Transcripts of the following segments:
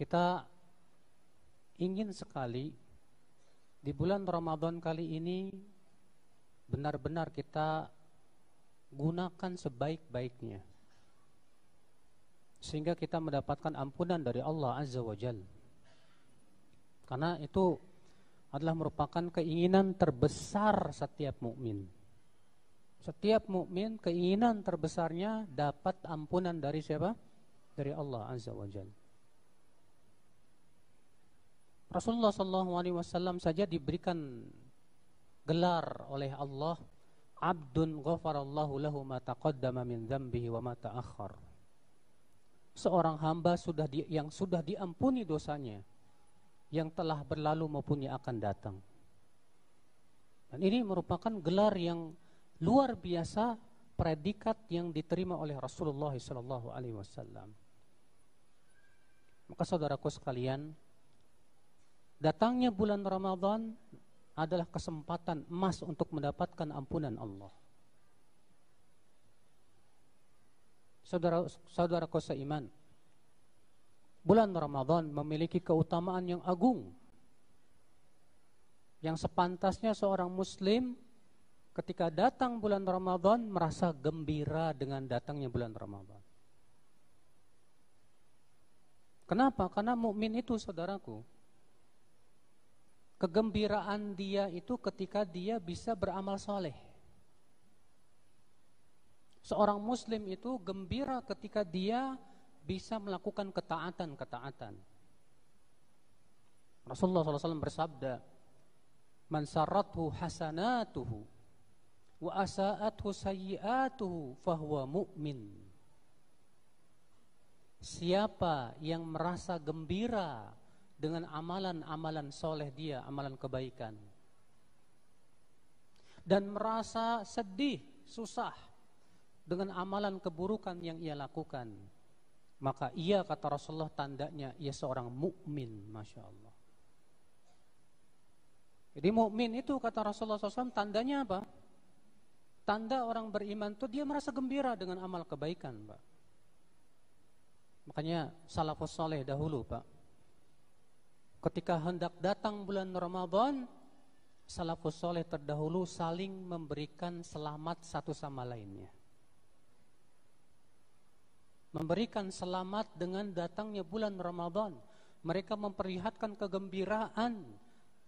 Kita ingin sekali di bulan Ramadan kali ini benar-benar kita gunakan sebaik-baiknya, sehingga kita mendapatkan ampunan dari Allah Azza wa Jalla. Karena itu adalah merupakan keinginan terbesar setiap mukmin. Setiap mukmin keinginan terbesarnya dapat ampunan dari siapa? Dari Allah Azza wa Jalla. Rasulullah SAW saja diberikan gelar oleh Allah, Abdun ghafarallahu lahu ma taqaddama min dzambihi wa ma ta'akhkhar. Seorang hamba yang sudah diampuni dosanya, yang telah berlalu maupun yang akan datang. Dan ini merupakan gelar yang luar biasa, predikat yang diterima oleh Rasulullah SAW. Maka saudaraku sekalian, datangnya bulan Ramadan adalah kesempatan emas untuk mendapatkan ampunan Allah. Saudaraku seiman, bulan Ramadan memiliki keutamaan yang agung, yang sepantasnya seorang muslim ketika datang bulan Ramadan merasa gembira dengan datangnya bulan Ramadan. Kenapa? Karena mukmin itu, saudaraku, kegembiraan dia itu ketika dia bisa beramal soleh. Seorang muslim itu gembira ketika dia bisa melakukan ketaatan-ketaatan. Rasulullah SAW bersabda, "Man sarrathu hasanatuhu wa asa'athu sayyi'atuhu fahuwa mu'min." Siapa yang merasa gembira dengan amalan-amalan soleh dia, amalan kebaikan, dan merasa sedih, susah dengan amalan keburukan yang ia lakukan, maka ia, kata Rasulullah, tandanya ia seorang mukmin. Masya Allah. Jadi mukmin itu, kata Rasulullah SAW, tandanya apa? Tanda orang beriman itu dia merasa gembira dengan amal kebaikan, Pak. Makanya salafus saleh dahulu, Pak, ketika hendak datang bulan Ramadan, salafus saleh terdahulu saling memberikan selamat satu sama lainnya. Memberikan selamat dengan datangnya bulan Ramadan. Mereka memperlihatkan kegembiraan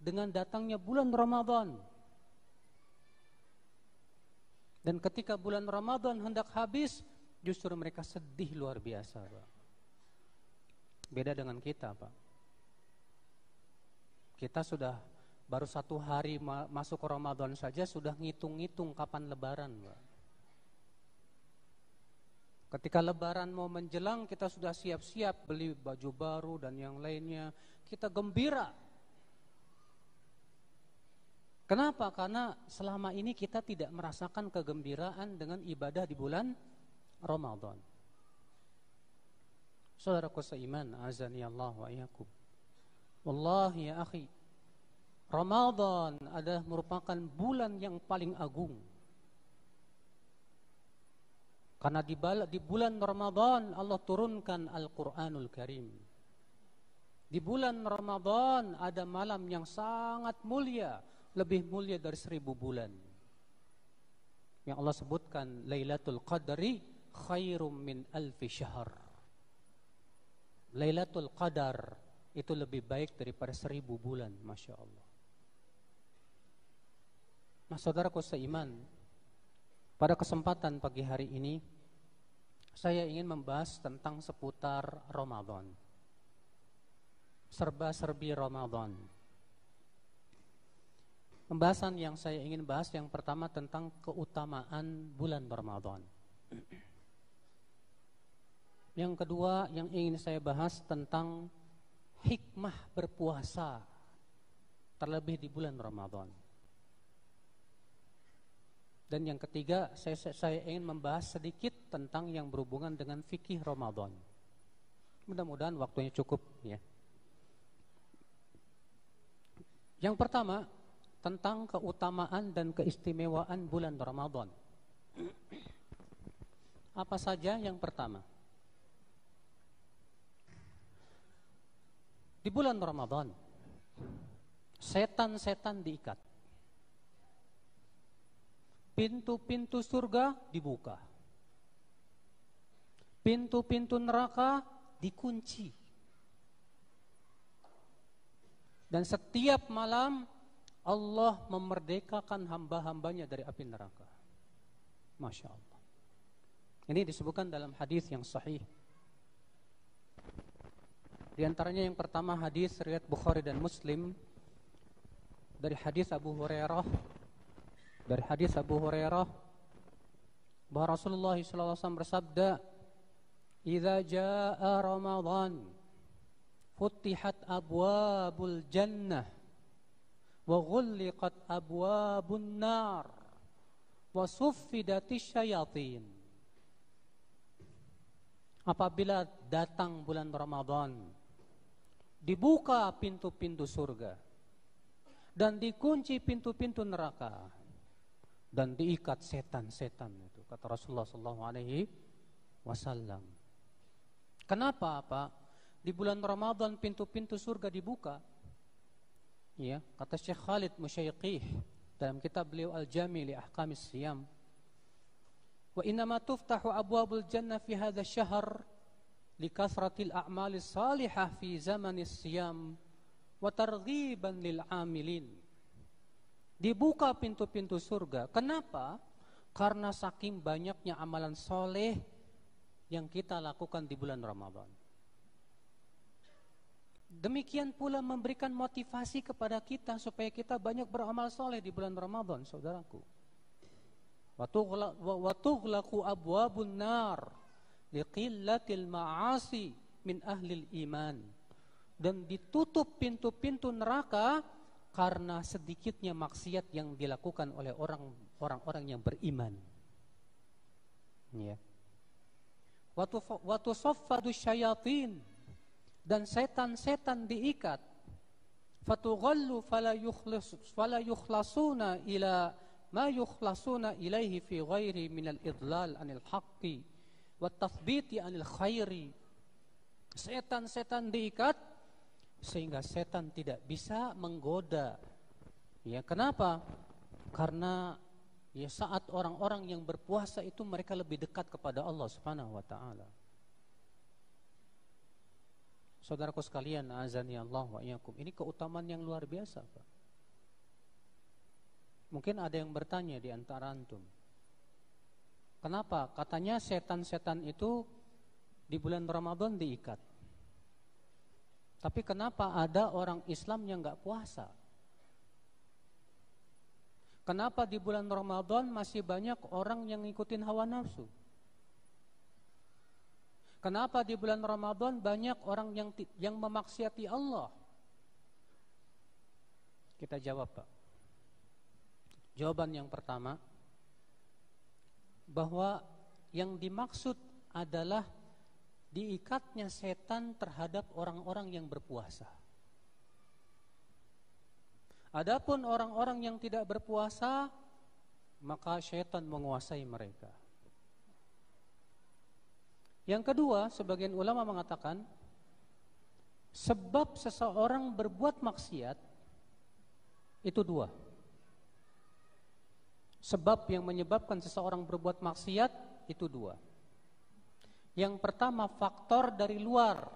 dengan datangnya bulan Ramadan. Dan ketika bulan Ramadan hendak habis, justru mereka sedih luar biasa, Pak. Beda dengan kita, Pak. Kita sudah baru 1 hari masuk ke Ramadan saja sudah ngitung-ngitung kapan lebaran, Pak. Ketika lebaran mau menjelang, kita sudah siap-siap beli baju baru dan yang lainnya. Kita gembira. Kenapa? Karena selama ini kita tidak merasakan kegembiraan dengan ibadah di bulan Ramadan. Saudaraku seiman, azani Allah wa iyyakum. Wallahi ya akhi, Ramadan adalah merupakan bulan yang paling agung. Karena di bulan Ramadan Allah turunkan Al-Quranul Karim. Di bulan Ramadan ada malam yang sangat mulia, lebih mulia dari 1000 bulan. Yang Allah sebutkan Lailatul Qadri khairum min alfi syahr. Lailatul Qadar itu lebih baik daripada 1000 bulan, Masya Allah. Nah, saudaraku seiman, pada kesempatan pagi hari ini saya ingin membahas tentang seputar Ramadan. Serba-serbi Ramadan. Pembahasan yang saya ingin bahas yang pertama tentang keutamaan bulan Ramadan. Yang kedua yang ingin saya bahas tentang hikmah berpuasa, terlebih di bulan Ramadan. Dan yang ketiga, saya ingin membahas sedikit tentang yang berhubungan dengan fikih Ramadan. Mudah-mudahan waktunya cukup, ya. Yang pertama, tentang keutamaan dan keistimewaan bulan Ramadan. Apa saja yang pertama? Di bulan Ramadan, setan-setan diikat. Pintu-pintu surga dibuka. Pintu-pintu neraka dikunci. Dan setiap malam Allah memerdekakan hamba-hambanya dari api neraka. Masya Allah. Ini disebutkan dalam hadis yang sahih. Di antaranya yang pertama hadis riwayat Bukhari dan Muslim dari hadis Abu Hurairah. Dari hadis Abu Hurairah bahwa Rasulullah SAW bersabda, "Idza jaa Ramadan, futihat abwabul jannah wa ghulliqat abwabun nar wa suffidatisy syayatin." Apabila datang bulan Ramadan, dibuka pintu-pintu surga dan dikunci pintu-pintu neraka dan diikat setan-setan itu, kata Rasulullah SAW. Kenapa, Pak? Di bulan Ramadan pintu-pintu surga dibuka. Ya, kata Syekh Khalid Musyaiqih dalam kitab beliau Al-Jami' li Ahkamis Siyam, wa innama tuftahu abwabul jannah fi hadha syahr likasratil a'malis salihah fi zamanis siyam wa targhiban lil amilin. Dibuka pintu-pintu surga. Kenapa? Karena saking banyaknya amalan soleh yang kita lakukan di bulan Ramadan. Demikian pula memberikan motivasi kepada kita supaya kita banyak beramal soleh di bulan Ramadan, saudaraku. Wa tughlaqu abwabun nar liqillatil ma'asi min ahlil iman. Dan ditutup pintu-pintu neraka karena sedikitnya maksiat yang dilakukan oleh orang-orang yang beriman. Ya. Wa tusaffadu syayatin, dan setan-setan diikat. Fatughallu fala yukhlasuna ila ma yukhlasuna ilaihi fi ghairi minal idlal anil haqqi wat tathbiti anil khairi. Setan-setan diikat sehingga setan tidak bisa menggoda. Ya, kenapa? Karena ya saat orang-orang yang berpuasa itu mereka lebih dekat kepada Allah Subhanahu wa taala. Saudaraku sekalian, azani Allah wa iyyakum, ini keutamaan yang luar biasa, Pak. Mungkin ada yang bertanya di antara antum, kenapa katanya setan-setan itu di bulan Ramadan diikat? Tapi kenapa ada orang Islam yang gak puasa? Kenapa di bulan Ramadan masih banyak orang yang ngikutin hawa nafsu? Kenapa di bulan Ramadan banyak orang yang memaksiati Allah? Kita jawab, Pak. Jawaban yang pertama, bahwa yang dimaksud adalah diikatnya setan terhadap orang-orang yang berpuasa. Adapun orang-orang yang tidak berpuasa, maka setan menguasai mereka. Yang kedua, sebagian ulama mengatakan sebab seseorang berbuat maksiat itu dua. Sebab yang menyebabkan seseorang berbuat maksiat itu dua. Yang pertama, faktor dari luar.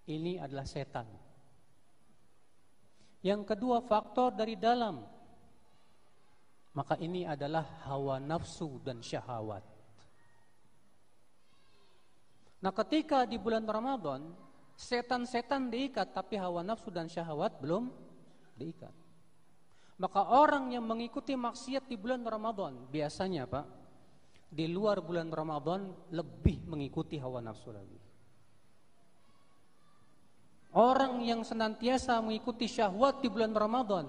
Ini adalah setan. Yang kedua, faktor dari dalam. Maka ini adalah hawa nafsu dan syahwat. Nah, ketika di bulan Ramadan setan-setan diikat tapi hawa nafsu dan syahwat belum diikat. Maka orang yang mengikuti maksiat di bulan Ramadan biasanya, Pak, di luar bulan Ramadan lebih mengikuti hawa nafsu lagi. Orang yang senantiasa mengikuti syahwat di bulan Ramadan,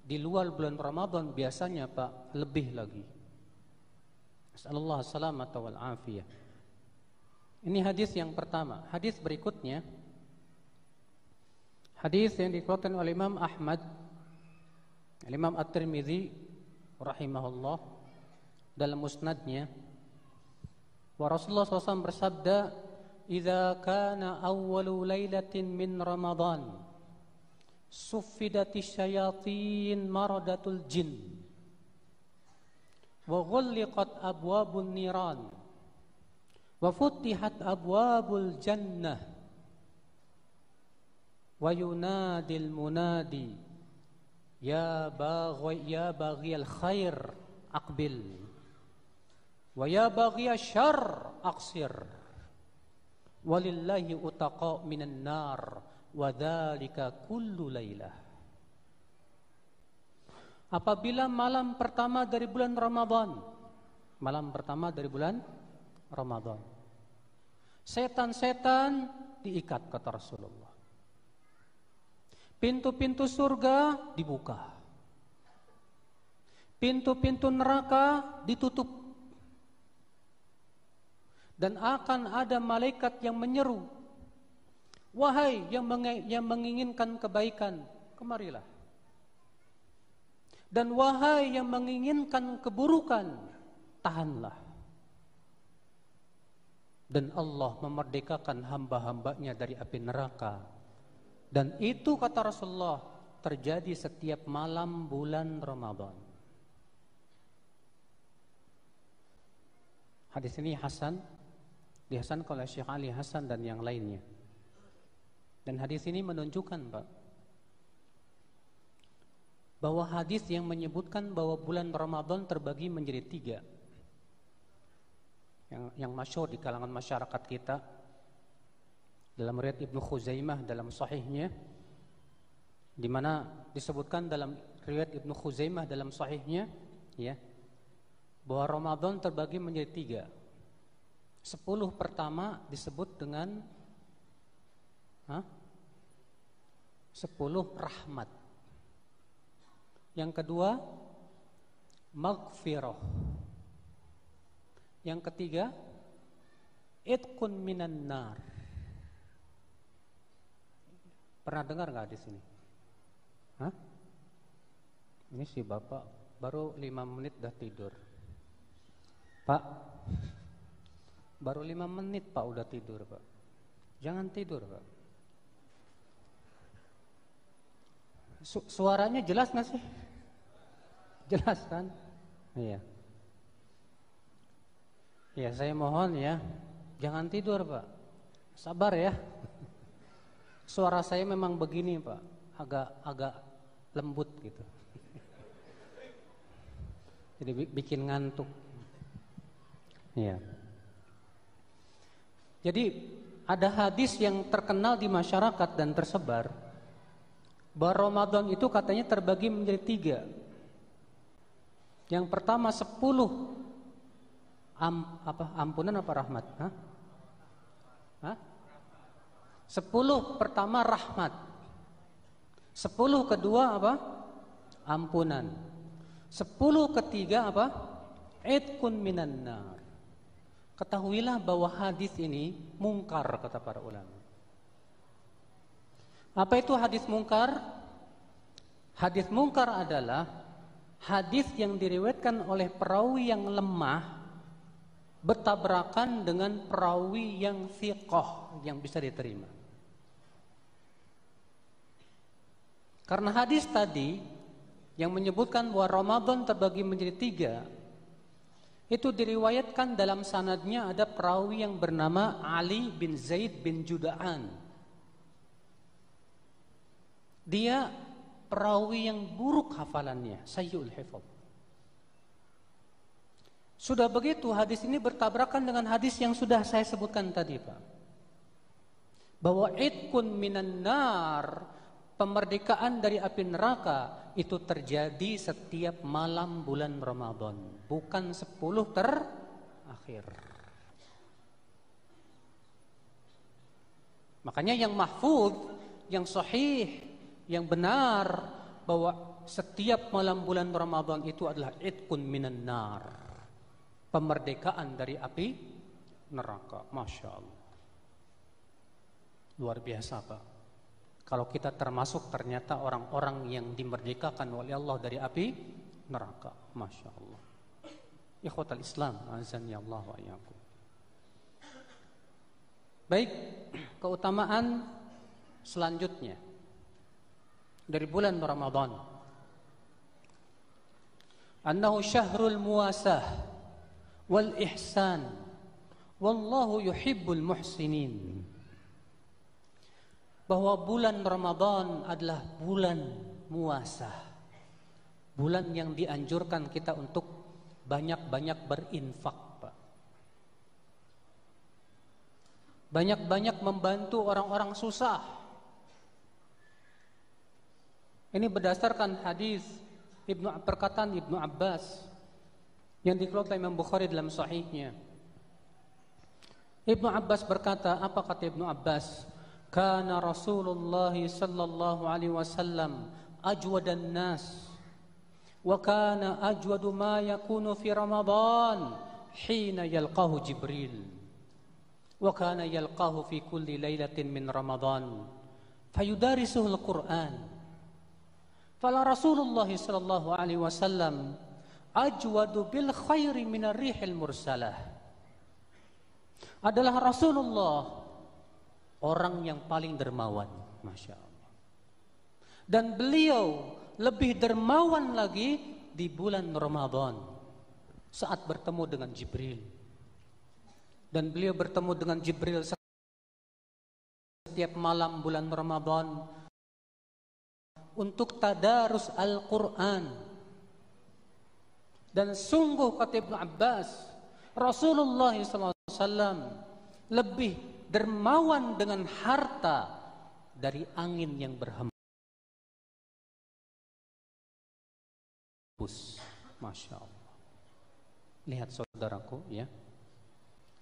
di luar bulan Ramadan biasanya, Pak, lebih lagi. Nasallallahu salamata wal afiyah. Ini hadis yang pertama. Hadis berikutnya, hadis yang dikeluarkan oleh Imam Ahmad, Imam At-Tirmidzi rahimahullah dalam musnadnya, wa Rasulullah SAW bersabda, idza kana awwalu lailatin min Ramadan suffidatis syayatin maradatul jin wa ghulliqat abwabun niran wa futihat abwabul jannah wa yunadil munadi ya baghiyal khair aqbil wa ya baghiyasy syarr aqsir walillahi utaqa minan nar wa dzalika kullu lailah. Apabila malam pertama dari bulan Ramadan, setan-setan diikat, kata Rasulullah. Pintu-pintu surga dibuka. Pintu-pintu neraka ditutup. Dan akan ada malaikat yang menyeru, wahai yang menginginkan kebaikan, kemarilah. Dan wahai yang menginginkan keburukan, tahanlah. Dan Allah memerdekakan hamba-hambanya dari api neraka. Dan itu, kata Rasulullah, terjadi setiap malam bulan Ramadan. Hadis ini hasan, dihasankan oleh Syekh Ali Hasan dan yang lainnya. Dan hadis ini menunjukkan, Pak, bahwa hadis yang menyebutkan bahwa bulan Ramadan terbagi menjadi 3, yang masyhur di kalangan masyarakat kita, dalam riwayat Ibnu Khuzaimah dalam sahihnya, di mana disebutkan dalam riwayat Ibnu Khuzaimah dalam sahihnya, ya, bahwa Ramadan terbagi menjadi 3. 10 pertama disebut dengan 10 rahmat. Yang kedua, maghfirah. Yang ketiga, itqun minan nar. Pernah dengar nggak di sini? Ini si bapak baru 5 menit dah tidur. Pak, baru 5 menit Pak udah tidur, Pak. Jangan tidur, Pak. Suaranya jelas nggak sih? Jelas kan? Iya. Ya, saya mohon ya, jangan tidur, Pak. Sabar ya. Suara saya memang begini, Pak. Agak lembut gitu. Jadi bikin ngantuk. Iya. Jadi ada hadis yang terkenal di masyarakat dan tersebar bahwa Ramadan itu katanya terbagi menjadi 3. Yang pertama 10 ampunan apa rahmat? 10 pertama rahmat. 10 kedua apa? Ampunan. 10 ketiga apa? Itqun minan nar. Ketahuilah bahwa hadis ini mungkar, kata para ulama. Apa itu hadis mungkar? Hadis mungkar adalah hadis yang diriwayatkan oleh perawi yang lemah bertabrakan dengan perawi yang thiqah, yang bisa diterima. Karena hadis tadi yang menyebutkan bahwa Ramadan terbagi menjadi 3, itu diriwayatkan dalam sanadnya ada perawi yang bernama Ali bin Zaid bin Juda'an. Dia perawi yang buruk hafalannya, sayyul hifdz. Sudah begitu hadis ini bertabrakan dengan hadis yang sudah saya sebutkan tadi, Pak. Bahwa itqun minan nar, pemerdekaan dari api neraka, itu terjadi setiap malam bulan Ramadan, bukan 10 terakhir. Makanya yang mahfudz, yang sahih, yang benar, bahwa setiap malam bulan Ramadan itu adalah itqun minan nar, pemerdekaan dari api neraka. Masya Allah, luar biasa, Pak. Kalau kita termasuk ternyata orang-orang yang dimerdekakan oleh Allah dari api neraka. Masya Allah. Ikhwatal Islam, azan ya Allah wa iyyakum. Baik, keutamaan selanjutnya dari bulan Ramadan. Annahu syahrul muwasah wal ihsan wallahu yuhibbul muhsinin. Bahwa bulan Ramadan adalah bulan muwasah. Bulan yang dianjurkan kita untuk banyak-banyak berinfak, Pak. Banyak-banyak membantu orang-orang susah. Ini berdasarkan hadis perkataan Ibnu Abbas yang dikeluarkan Imam Bukhari dalam sahihnya. Ibnu Abbas berkata, apa kata Ibnu Abbas? Kana Rasulullah sallallahu alaihi wasallam ajwadan nas wa kana ajwadu ma yakunu fi Ramadan hina yalqahu Jibril wa kana yalqahu fi kulli lailatin min Ramadan fayudarisuhu al-Qur'an. Fala Rasulullah sallallahu alaihi wasallam ajwadu bil khairi minar rihil mursalah. Adalah Rasulullah orang yang paling dermawan, Masya Allah. Dan beliau lebih dermawan lagi di bulan Ramadan saat bertemu dengan Jibril. Dan beliau bertemu dengan Jibril setiap malam bulan Ramadan untuk tadarus Al-Quran. Dan sungguh kata Ibnu Abbas, Rasulullah SAW lebih dermawan dengan harta dari angin yang berhembus. Masya Allah. Lihat saudaraku ya.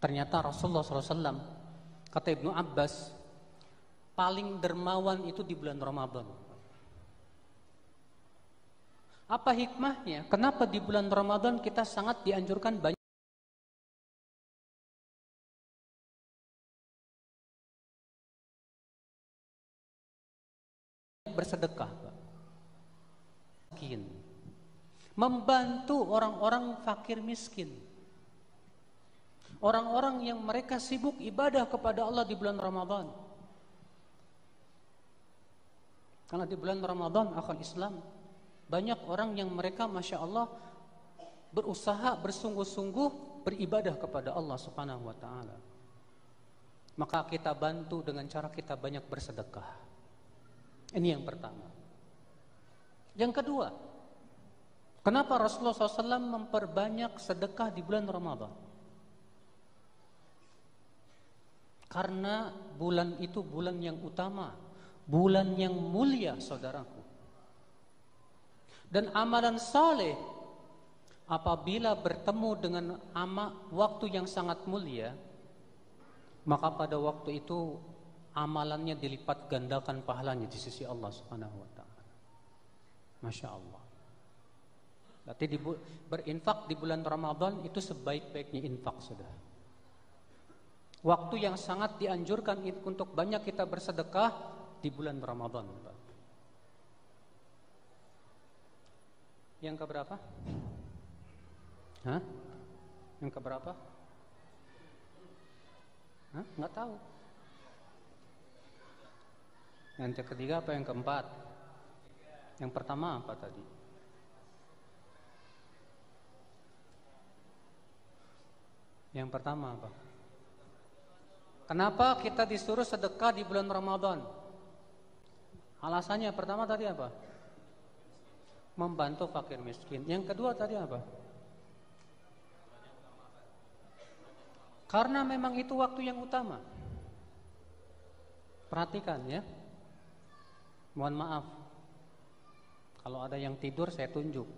Ternyata Rasulullah SAW, kata Ibnu Abbas, paling dermawan itu di bulan Ramadan. Apa hikmahnya? Kenapa di bulan Ramadan kita sangat dianjurkan banyak bersedekah, Pak? Membantu orang-orang fakir miskin. Orang-orang yang mereka sibuk ibadah kepada Allah di bulan Ramadan. Karena di bulan Ramadan, akhul Islam, banyak orang yang mereka Masya Allah berusaha bersungguh-sungguh beribadah kepada Allah Subhanahu wa ta'ala. Maka kita bantu dengan cara kita banyak bersedekah. Ini yang pertama. Yang kedua, kenapa Rasulullah SAW memperbanyak sedekah di bulan Ramadan? Karena bulan itu bulan yang utama, bulan yang mulia, saudaraku. Dan amalan saleh apabila bertemu dengan waktu yang sangat mulia, maka pada waktu itu amalannya dilipat gandakan pahalanya di sisi Allah Subhanahu wa ta'ala. Masya Allah. Berarti berinfak di bulan Ramadan itu sebaik-baiknya infak, sudah. Waktu yang sangat dianjurkan untuk banyak kita bersedekah di bulan Ramadan, Pak. Yang keberapa? Hah? Yang keberapa? Hah? Nggak tahu. Yang ketiga apa yang keempat? Yang pertama apa tadi? Yang pertama apa? Kenapa kita disuruh sedekah di bulan Ramadan? Alasannya pertama tadi apa? Membantu fakir miskin. Yang kedua tadi apa? Karena memang itu waktu yang utama. Perhatikan ya. Mohon maaf, kalau ada yang tidur saya tunjuk.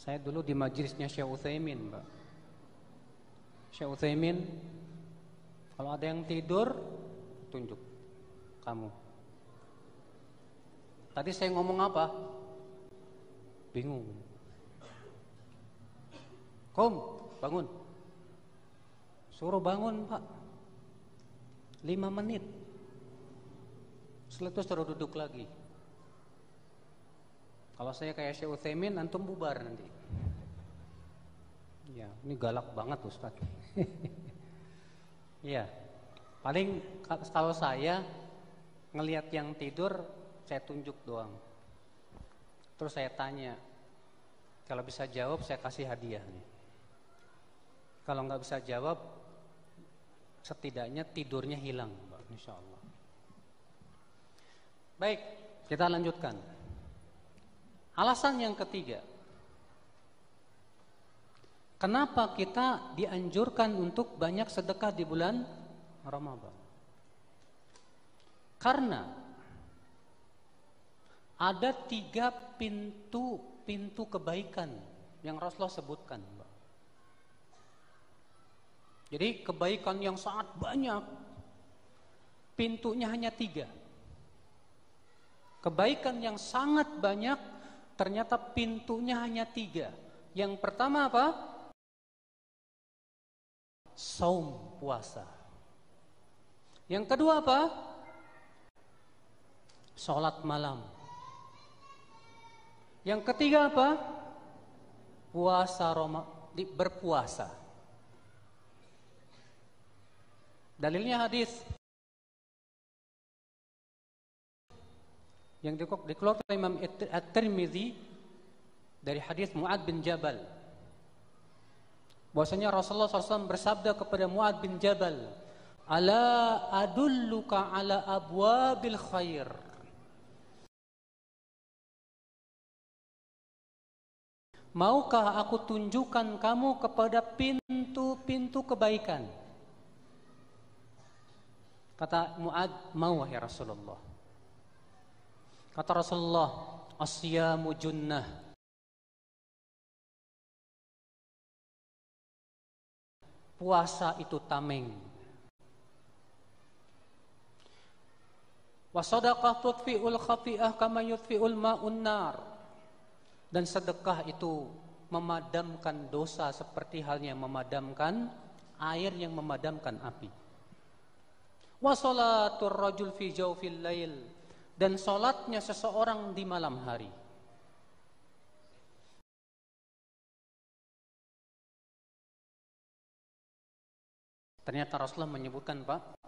Saya dulu di majelisnya Syekh Utsaimin, Mbak. Syekh Utsaimin, kalau ada yang tidur, tunjuk kamu. Tadi saya ngomong apa? Bingung. Kom, bangun. Suruh bangun, Pak. 5 menit. Setelah itu suruh duduk lagi. Kalau saya kayak Syekh Utsaimin, antum bubar nanti. Ya, ini galak banget Ustaz. Iya. Paling kalau saya ngelihat yang tidur, saya tunjuk doang. Terus saya tanya, kalau bisa jawab saya kasih hadiah nih. Kalau nggak bisa jawab, setidaknya tidurnya hilang, Mbak, insya Allah. Baik, kita lanjutkan. Alasan yang ketiga, kenapa kita dianjurkan untuk banyak sedekah di bulan Ramadan? Karena ada 3 pintu kebaikan yang Rasulullah sebutkan, Mbak. Jadi kebaikan yang sangat banyak, pintunya hanya 3. Kebaikan yang sangat banyak, ternyata pintunya hanya 3. Yang pertama apa? Saum, puasa. Yang kedua apa? Salat malam. Yang ketiga apa? Berpuasa. Dalilnya hadis yang dikeluarkan oleh Imam At-Tirmidzi dari hadis Mu'ad bin Jabal. Bahwasanya Rasulullah SAW bersabda kepada Mu'ad bin Jabal, "Ala adulluka ala abwabil khair." Maukah aku tunjukkan kamu kepada pintu-pintu kebaikan? Kata Mu'ad, mau wahai Rasulullah. Kata Rasulullah, asyamu junnah. Puasa itu tameng. Wa sadaqah tudfi'ul khafi'ah kama yudfi'ul ma'un nar. Dan sedekah itu memadamkan dosa seperti halnya memadamkan air yang memadamkan api. Wa salatur rajul fi jawfil lail, dan salatnya seseorang di malam hari. Ternyata Rasulullah menyebutkan, Pak,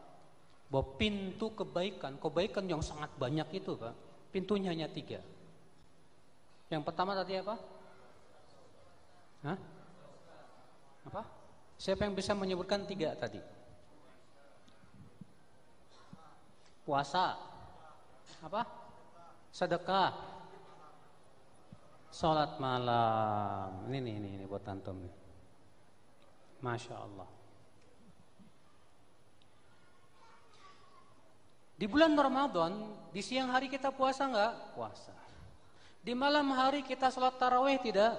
bahwa pintu kebaikan yang sangat banyak itu, Pak, pintunya hanya 3. Yang pertama tadi apa? Hah? Apa? Siapa yang bisa menyebutkan 3 tadi? Puasa, apa? Sedekah, salat malam. Ini buat antum nih. Masya Allah. Di bulan Ramadan, di siang hari kita puasa enggak? Puasa. Di malam hari kita salat tarawih tidak?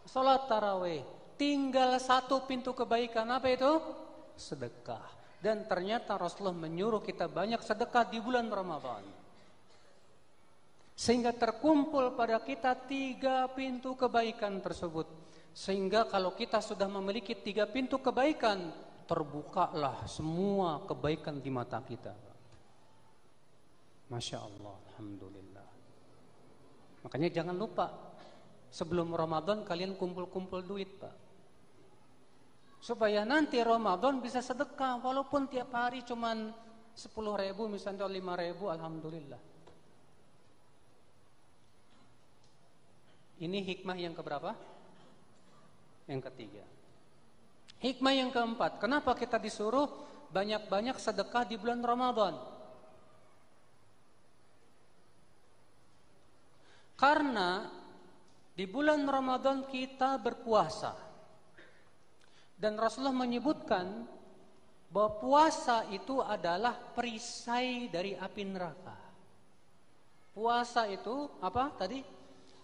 Salat tarawih. Tinggal 1 pintu kebaikan, apa itu? Sedekah. Dan ternyata Rasulullah menyuruh kita banyak sedekah di bulan Ramadan. Sehingga terkumpul pada kita 3 pintu kebaikan tersebut. Sehingga kalau kita sudah memiliki 3 pintu kebaikan, terbukalah semua kebaikan di mata kita. Masya Allah, alhamdulillah. Makanya jangan lupa, sebelum Ramadan kalian kumpul-kumpul duit, Pak. Supaya nanti Ramadan bisa sedekah, walaupun tiap hari cuman 10.000 misalnya, 5.000, alhamdulillah. Ini hikmah yang keberapa? Yang ketiga. Hikmah yang keempat, kenapa kita disuruh banyak-banyak sedekah di bulan Ramadan? Karena di bulan Ramadan kita berpuasa. Dan Rasulullah menyebutkan bahwa puasa itu adalah perisai dari api neraka. Puasa itu apa tadi?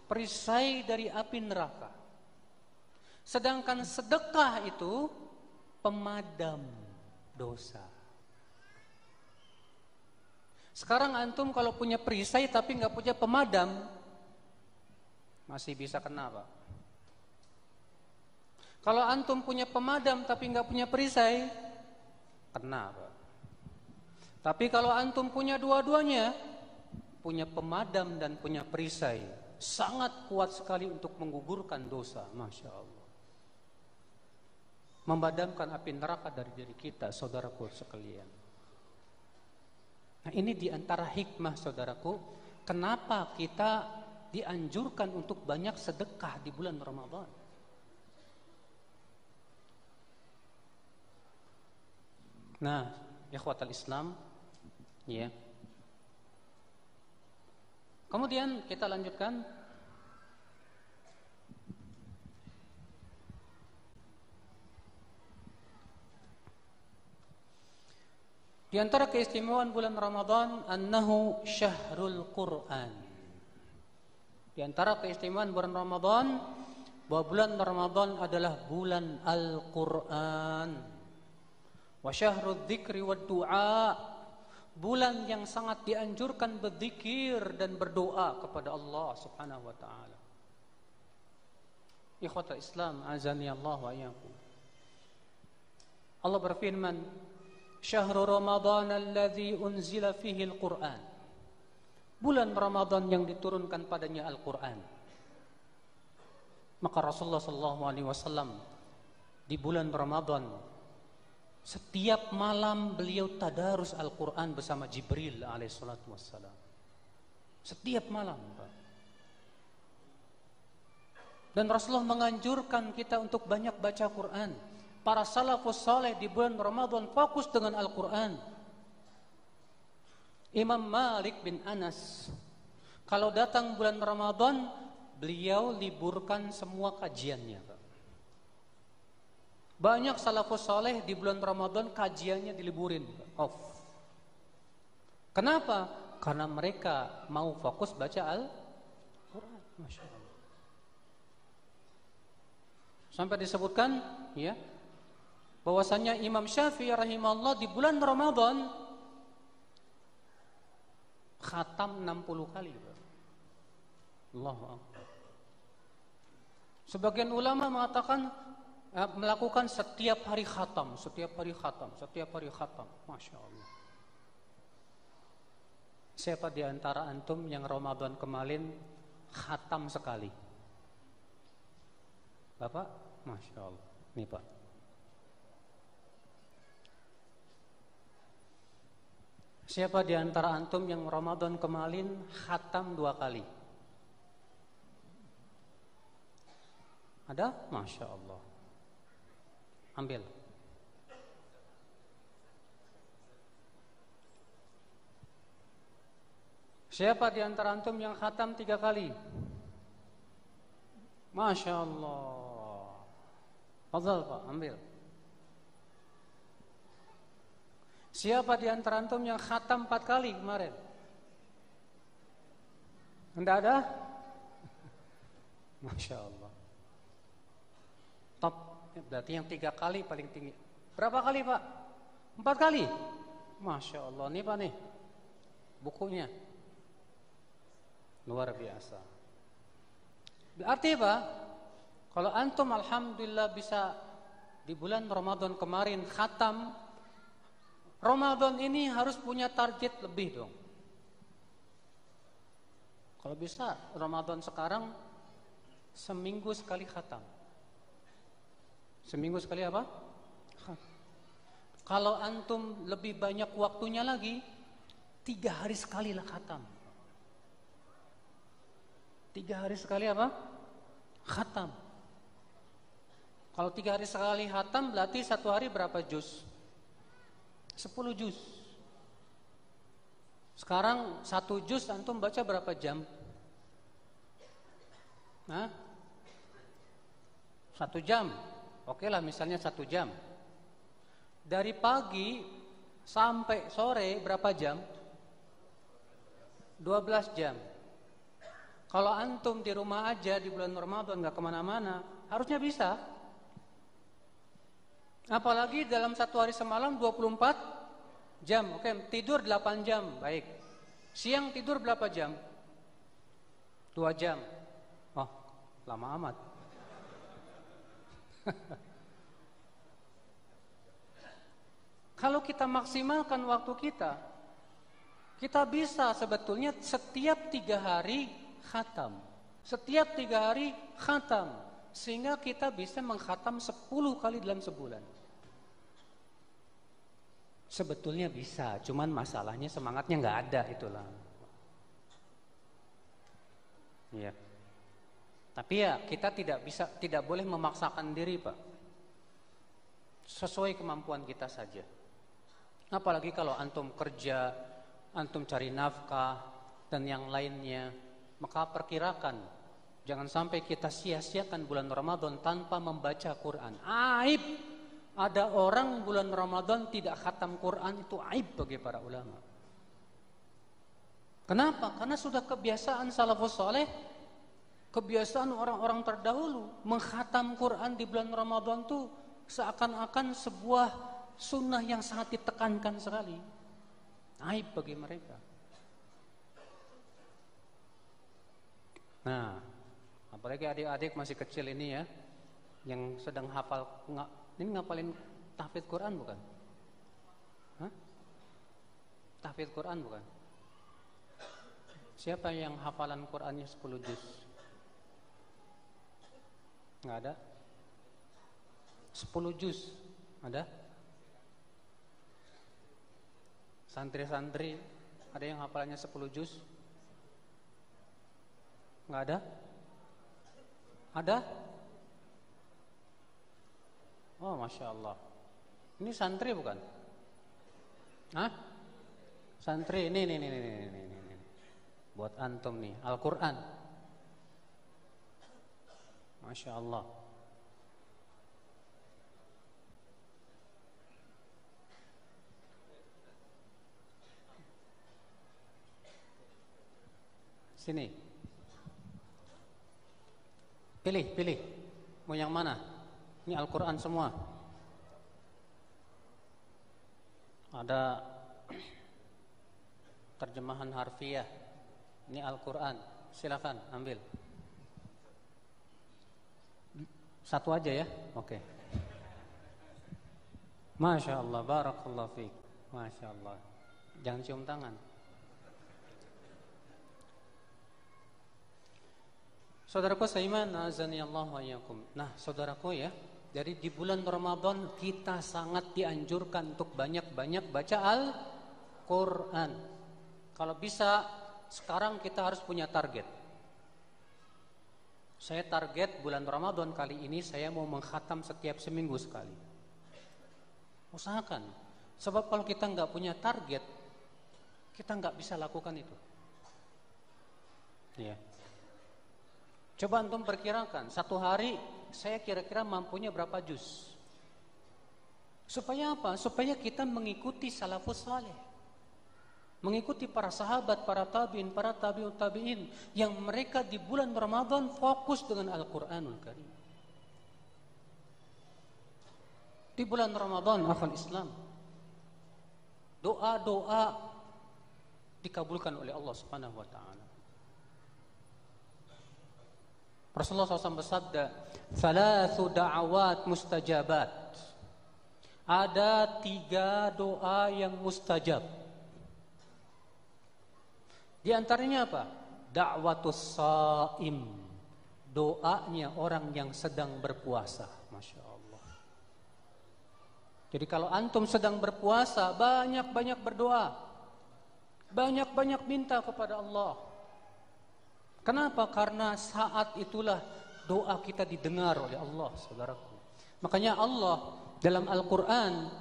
Perisai dari api neraka. Sedangkan sedekah itu pemadam dosa. Sekarang antum kalau punya perisai tapi nggak punya pemadam, masih bisa kena, Pak. Kalau antum punya pemadam tapi nggak punya perisai, kena, Pak. Tapi kalau antum punya dua-duanya, punya pemadam dan punya perisai, sangat kuat sekali untuk menggugurkan dosa, Masya Allah. memadamkan api neraka dari diri kita, saudaraku sekalian. Nah, ini diantara hikmah, saudaraku, kenapa kita dianjurkan untuk banyak sedekah di bulan Ramadan. Nah, ikhwatal Islam, ya. Kemudian kita lanjutkan. Di antara keistimewaan bulan Ramadan, annahu syahrul Quran. Di antara keistimewaan bulan Ramadan, bahwa bulan Ramadan adalah bulan Al-Quran. Wa syahrul dzikri wad du'a, bulan yang sangat dianjurkan berzikir dan berdoa kepada Allah Subhanahu wa taala. Ikhwatul Islam, azani Allah wa iyyakum. Allah berfirman, "Syahrul Ramadan alladzi unzila fihi al-Qur'an." Bulan Ramadan yang diturunkan padanya Al-Qur'an. Maka Rasulullah sallallahu alaihi wasallam di bulan Ramadan setiap malam beliau tadarus Al-Qur'an bersama Jibril alaihi salatu wassalam. Setiap malam, Pak. Dan Rasulullah menganjurkan kita untuk banyak baca Quran. Para salafus saleh di bulan Ramadan fokus dengan Al-Quran. Imam Malik bin Anas, kalau datang bulan Ramadan, beliau liburkan semua kajiannya. Banyak salafus saleh di bulan Ramadan kajiannya diliburin, off. Kenapa? Karena mereka mau fokus baca Al-Quran. Masya Allah. Sampai disebutkan, ya, bahwasanya Imam Syafi'i rahimahullah di bulan Ramadan khatam 60 kali. Allahu Akbar. Sebagian ulama mengatakan melakukan setiap hari khatam, setiap hari khatam, setiap hari khatam. Masya Allah. Siapa di antara antum yang Ramadan kemarin khatam sekali? Bapak? Masya Allah. Nih Pak. Siapa di antara antum yang Ramadan kemarin khatam 2 kali? Ada? Masya Allah. Ambil. Siapa di antara antum yang khatam 3 kali? Masya Allah. Fadhal Pak, ambil. Siapa di antara antum yang khatam 4 kali kemarin? Tidak ada? Masya Allah. Top. Berarti yang 3 kali paling tinggi. Berapa kali Pak? 4 kali? Masya Allah. Nih Pak nih, bukunya luar biasa. Berarti Pak, kalau antum alhamdulillah bisa di bulan Ramadan kemarin khatam, Ramadan ini harus punya target lebih dong. Kalau bisa Ramadan sekarang seminggu sekali khatam. Seminggu sekali apa? Kalau antum lebih banyak waktunya lagi, 3 hari sekali lah khatam. 3 hari sekali apa? Khatam. Kalau 3 hari sekali khatam berarti 1 hari berapa juz? 10 juz. Sekarang 1 juz antum baca berapa jam? Hah? 1 jam. Oke lah, misalnya 1 jam. Dari pagi sampai sore berapa jam? 12 jam. Kalau antum di rumah aja di bulan Ramadan gak kemana-mana, harusnya bisa. Apalagi dalam 1 hari semalam 24 jam. Oke, tidur 8 jam. Baik. Siang tidur berapa jam? 2 jam. Oh, lama amat. Kalau kita maksimalkan waktu kita bisa sebetulnya setiap 3 hari khatam. Setiap 3 hari khatam. sehingga kita bisa mengkhatam 10 kali dalam sebulan. Sebetulnya bisa, cuman masalahnya semangatnya nggak ada, itulah. Iya. Tapi ya kita tidak boleh memaksakan diri, Pak. Sesuai kemampuan kita saja. Apalagi kalau antum kerja, antum cari nafkah dan yang lainnya, maka perkirakan jangan sampai kita sia-siakan bulan Ramadan tanpa membaca Quran. Aib. Ada orang bulan Ramadan tidak khatam Quran, itu aib bagi para ulama. Kenapa? Karena sudah kebiasaan salafus saleh, kebiasaan orang-orang terdahulu mengkhatam Quran di bulan Ramadan itu seakan-akan sebuah sunnah yang sangat ditekankan sekali. Aib bagi mereka. Nah, apalagi adik-adik masih kecil ini ya, yang sedang hafal, ini ngapalin tahfidz Quran bukan? Hah? Tahfidz Quran bukan? Siapa yang hafalan Qurannya 10 juz? Nggak ada? 10 juz ada? Santri-santri ada yang hafalannya 10 juz? Nggak ada? Ada? Oh, Masya Allah. Ini santri bukan? Hah? Santri, ini. Buat antum nih, Al-Quran. Masya Allah. Sini. Pilih. Mau yang mana? Ini Al-Quran semua. Ada terjemahan harfiah. Ini Al-Quran. Silakan ambil. Satu aja ya. Oke. Masya Allah. Barakallahu fiik. Masya Allah. Jangan cium tangan. Saudaraku seiman, azani Allah wa iyyakum. Nah, saudaraku ya, jadi di bulan Ramadan kita sangat dianjurkan untuk banyak-banyak baca Al-Quran. Kalau bisa sekarang kita harus punya target. Saya target bulan Ramadan kali ini saya mau mengkhatam setiap seminggu sekali. Usahakan. Sebab kalau kita nggak punya target, kita nggak bisa lakukan itu. Iya. Coba antum perkirakan, satu hari saya kira-kira mampunya berapa juz. Supaya apa? Supaya kita mengikuti salafus saleh. Mengikuti para sahabat, para tabi'in, para tabi'ut tabi'in yang mereka di bulan Ramadan fokus dengan Al-Qur'anul Karim. Di bulan Ramadan, akhwal Islam, doa-doa dikabulkan oleh Allah Subhanahu wa taala. Rasulullah SAW bersabda, "Thalathu da'awat mustajabat." Ada 3 doa yang mustajab. Di antaranya apa? Da'watus shaim. Doanya orang yang sedang berpuasa. Masya Allah. Jadi kalau antum sedang berpuasa, banyak-banyak berdoa. Banyak-banyak minta kepada Allah. Kenapa? Karena saat itulah doa kita didengar oleh Allah, saudaraku. Makanya Allah dalam Al-Quran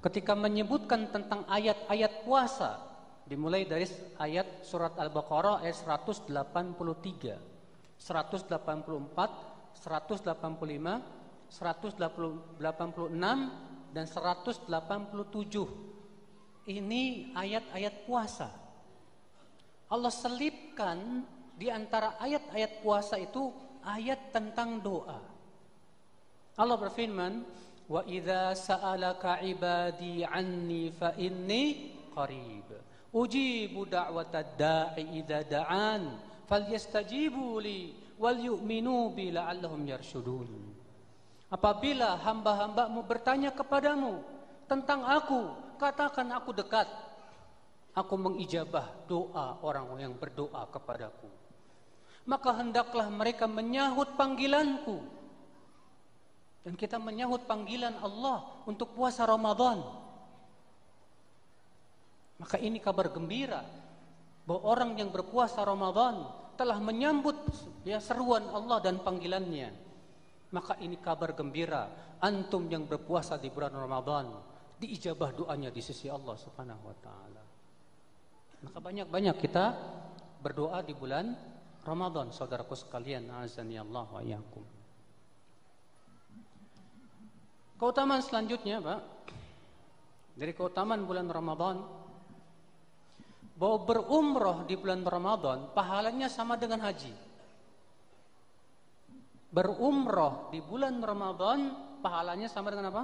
ketika menyebutkan tentang ayat-ayat puasa, dimulai dari ayat surat Al-Baqarah ayat 183, 184, 185, 186 dan 187. Ini ayat-ayat puasa. Allah selipkan di antara ayat-ayat puasa itu ayat tentang doa. Allah berfirman, "Wa idza sa'alaka 'ibadi 'anni fa inni qarib. Ujibu da'watad da'i idza da'an, falyastajibu li wal yu'minu bi la'allahum yarshudun." Apabila hamba-hambamu bertanya kepadamu tentang aku, katakan aku dekat. Aku mengijabah doa orang yang berdoa kepadaku. maka hendaklah mereka menyahut panggilanku. Dan kita menyahut panggilan Allah untuk puasa Ramadan. Maka ini kabar gembira bahwa orang yang berpuasa Ramadan telah menyambut seruan Allah dan panggilannya. Maka ini kabar gembira, antum yang berpuasa di bulan Ramadan diijabah doanya di sisi Allah Subhanahu wa taala. Maka banyak-banyak kita berdoa di bulan Ramadan, saudaraku sekalian, azani Allah wa iyyakum. Keutamaan selanjutnya, Pak, dari keutamaan bulan Ramadan, bahwa berumrah di bulan Ramadan pahalanya sama dengan haji. Berumrah di bulan Ramadan pahalanya sama dengan apa?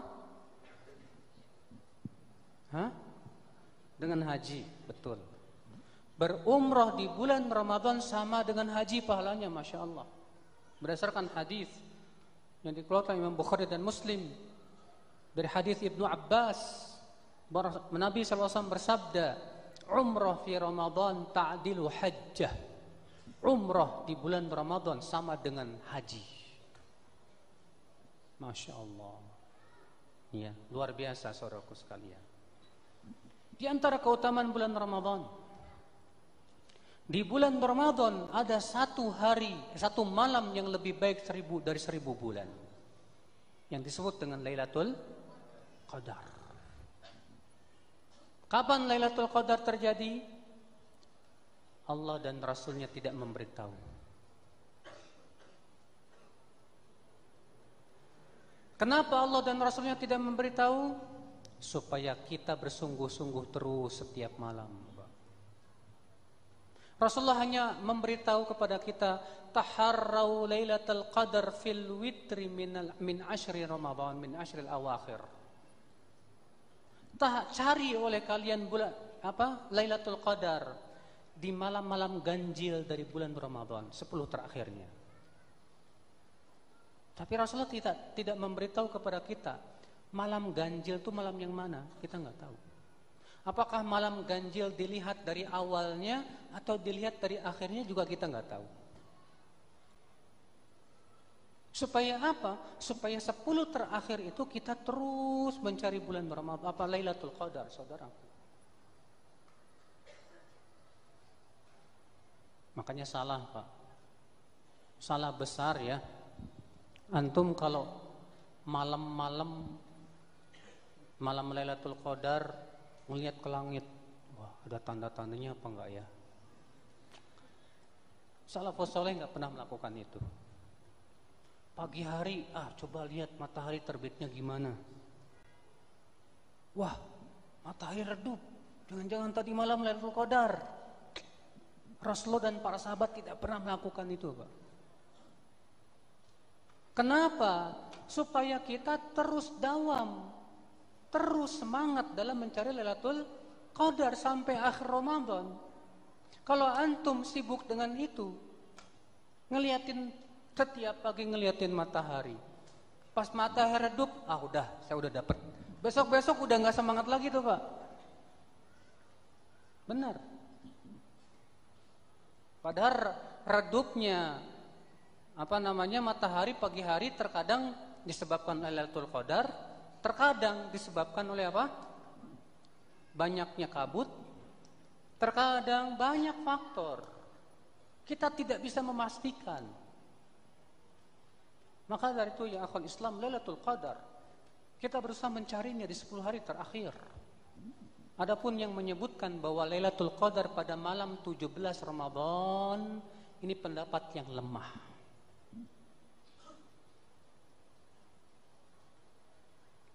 Dengan haji, betul. Berumrah di bulan Ramadan sama dengan haji pahalanya, Masya Allah. Berdasarkan hadis yang dikeluarkan Imam Bukhari dan Muslim dari hadis Ibnu Abbas, Nabi SAW bersabda, umrah fi Ramadan ta'dilu hajjah. Umrah di bulan Ramadan sama dengan haji. Masya Allah. Ya, luar biasa saudaraku sekalian. Di antara keutamaan bulan Ramadan, di bulan Ramadan ada satu hari, satu malam yang lebih baik dari 1000 bulan, yang disebut dengan Lailatul Qadar. Kapan Lailatul Qadar terjadi? Allah dan Rasulnya tidak memberitahu. Kenapa Allah dan Rasulnya tidak memberitahu? Supaya kita bersungguh-sungguh terus setiap malam. Rasulullah hanya memberitahu kepada kita, taharrau Lailatul Qadar fil witri min ashri Ramadan, min ashril awakhir. Cari oleh kalian Lailatul Qadar di malam-malam ganjil dari bulan Ramadan, 10 terakhirnya. Tapi Rasulullah tidak memberitahu kepada kita malam ganjil itu malam yang mana, kita nggak tahu. Apakah malam ganjil dilihat dari awalnya atau dilihat dari akhirnya juga kita nggak tahu. Supaya apa? Supaya 10 terakhir itu kita terus mencari bulan Ramadan, Lailatul Qadar, saudara. Makanya salah, Pak. Salah besar ya. Antum kalau malam Lailatul Qadar melihat ke langit, wah, ada tanda-tandanya apa enggak ya? Salafus saleh enggak pernah melakukan itu. Pagi hari, coba lihat matahari terbitnya gimana. Wah, matahari redup. Jangan-jangan tadi malam Lailatul Qadar. Rasulullah dan para sahabat tidak pernah melakukan itu, Pak. Kenapa? Supaya kita terus dawam, terus semangat dalam mencari Lailatul Qadar sampai akhir Ramadan. Kalau antum sibuk dengan itu, setiap pagi ngeliatin matahari, pas matahari redup, saya udah dapet. Besok udah nggak semangat lagi tuh, Pak. Benar. Padahal redupnya matahari pagi hari terkadang disebabkan Lailatul Qadar, terkadang disebabkan oleh apa? Banyaknya kabut, terkadang banyak faktor. Kita tidak bisa memastikan. Maka dari itu ya akhwal Islam, Lailatul Qadar kita berusaha mencarinya di 10 hari terakhir. Adapun yang menyebutkan bahwa Lailatul Qadar pada malam 17 Ramadan, ini pendapat yang lemah.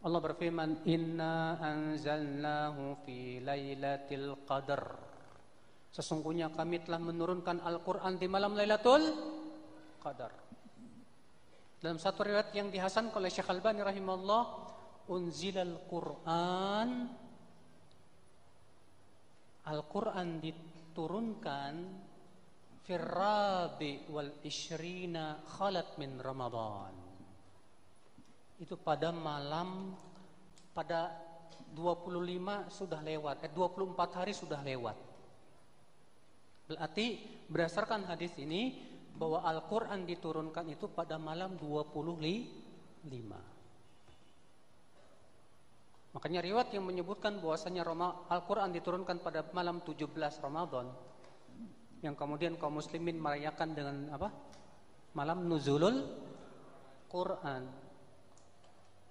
Allah berfirman, "Inna anzalnahu fi Lailatul Qadar." Sesungguhnya kami telah menurunkan Al-Qur'an di malam Lailatul Qadar. Dalam satu riwayat yang dihasankan oleh Syekh Albani rahimahullah, unzilal Qur'an, Al-Qur'an diturunkan firrabi wal ishrina khalat min Ramadan. Itu pada 25 sudah lewat, 24 hari sudah lewat. Berarti berdasarkan hadis ini, bahwa Al-Quran diturunkan itu pada malam 25. Makanya riwayat yang menyebutkan bahwasanya Al-Quran diturunkan pada malam 17 Ramadan, yang kemudian kaum muslimin merayakan dengan apa? Malam nuzulul Quran.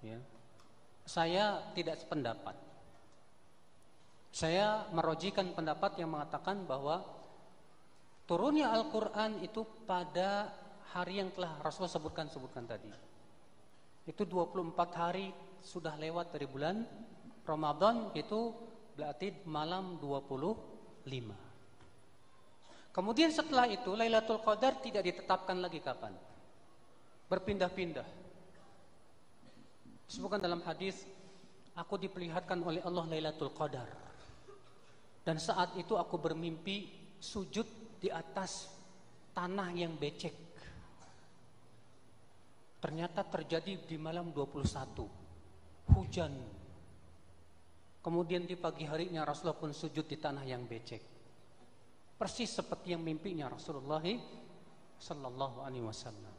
Ya. Saya tidak sependapat. Saya merojikan pendapat yang mengatakan bahwa turunnya Al-Quran itu pada hari yang telah Rasulullah sebutkan tadi. Itu 24 hari sudah lewat dari bulan Ramadan, itu berarti malam 25. Kemudian setelah itu Lailatul Qadar tidak ditetapkan lagi kapan. Berpindah-pindah. Disebutkan dalam hadis, aku diperlihatkan oleh Allah Lailatul Qadar. Dan saat itu aku bermimpi sujud di atas tanah yang becek. Ternyata terjadi di malam 21. Hujan. Kemudian di pagi harinya Rasulullah pun sujud di tanah yang becek. Persis seperti yang mimpinya Rasulullah sallallahu alaihi wasallam.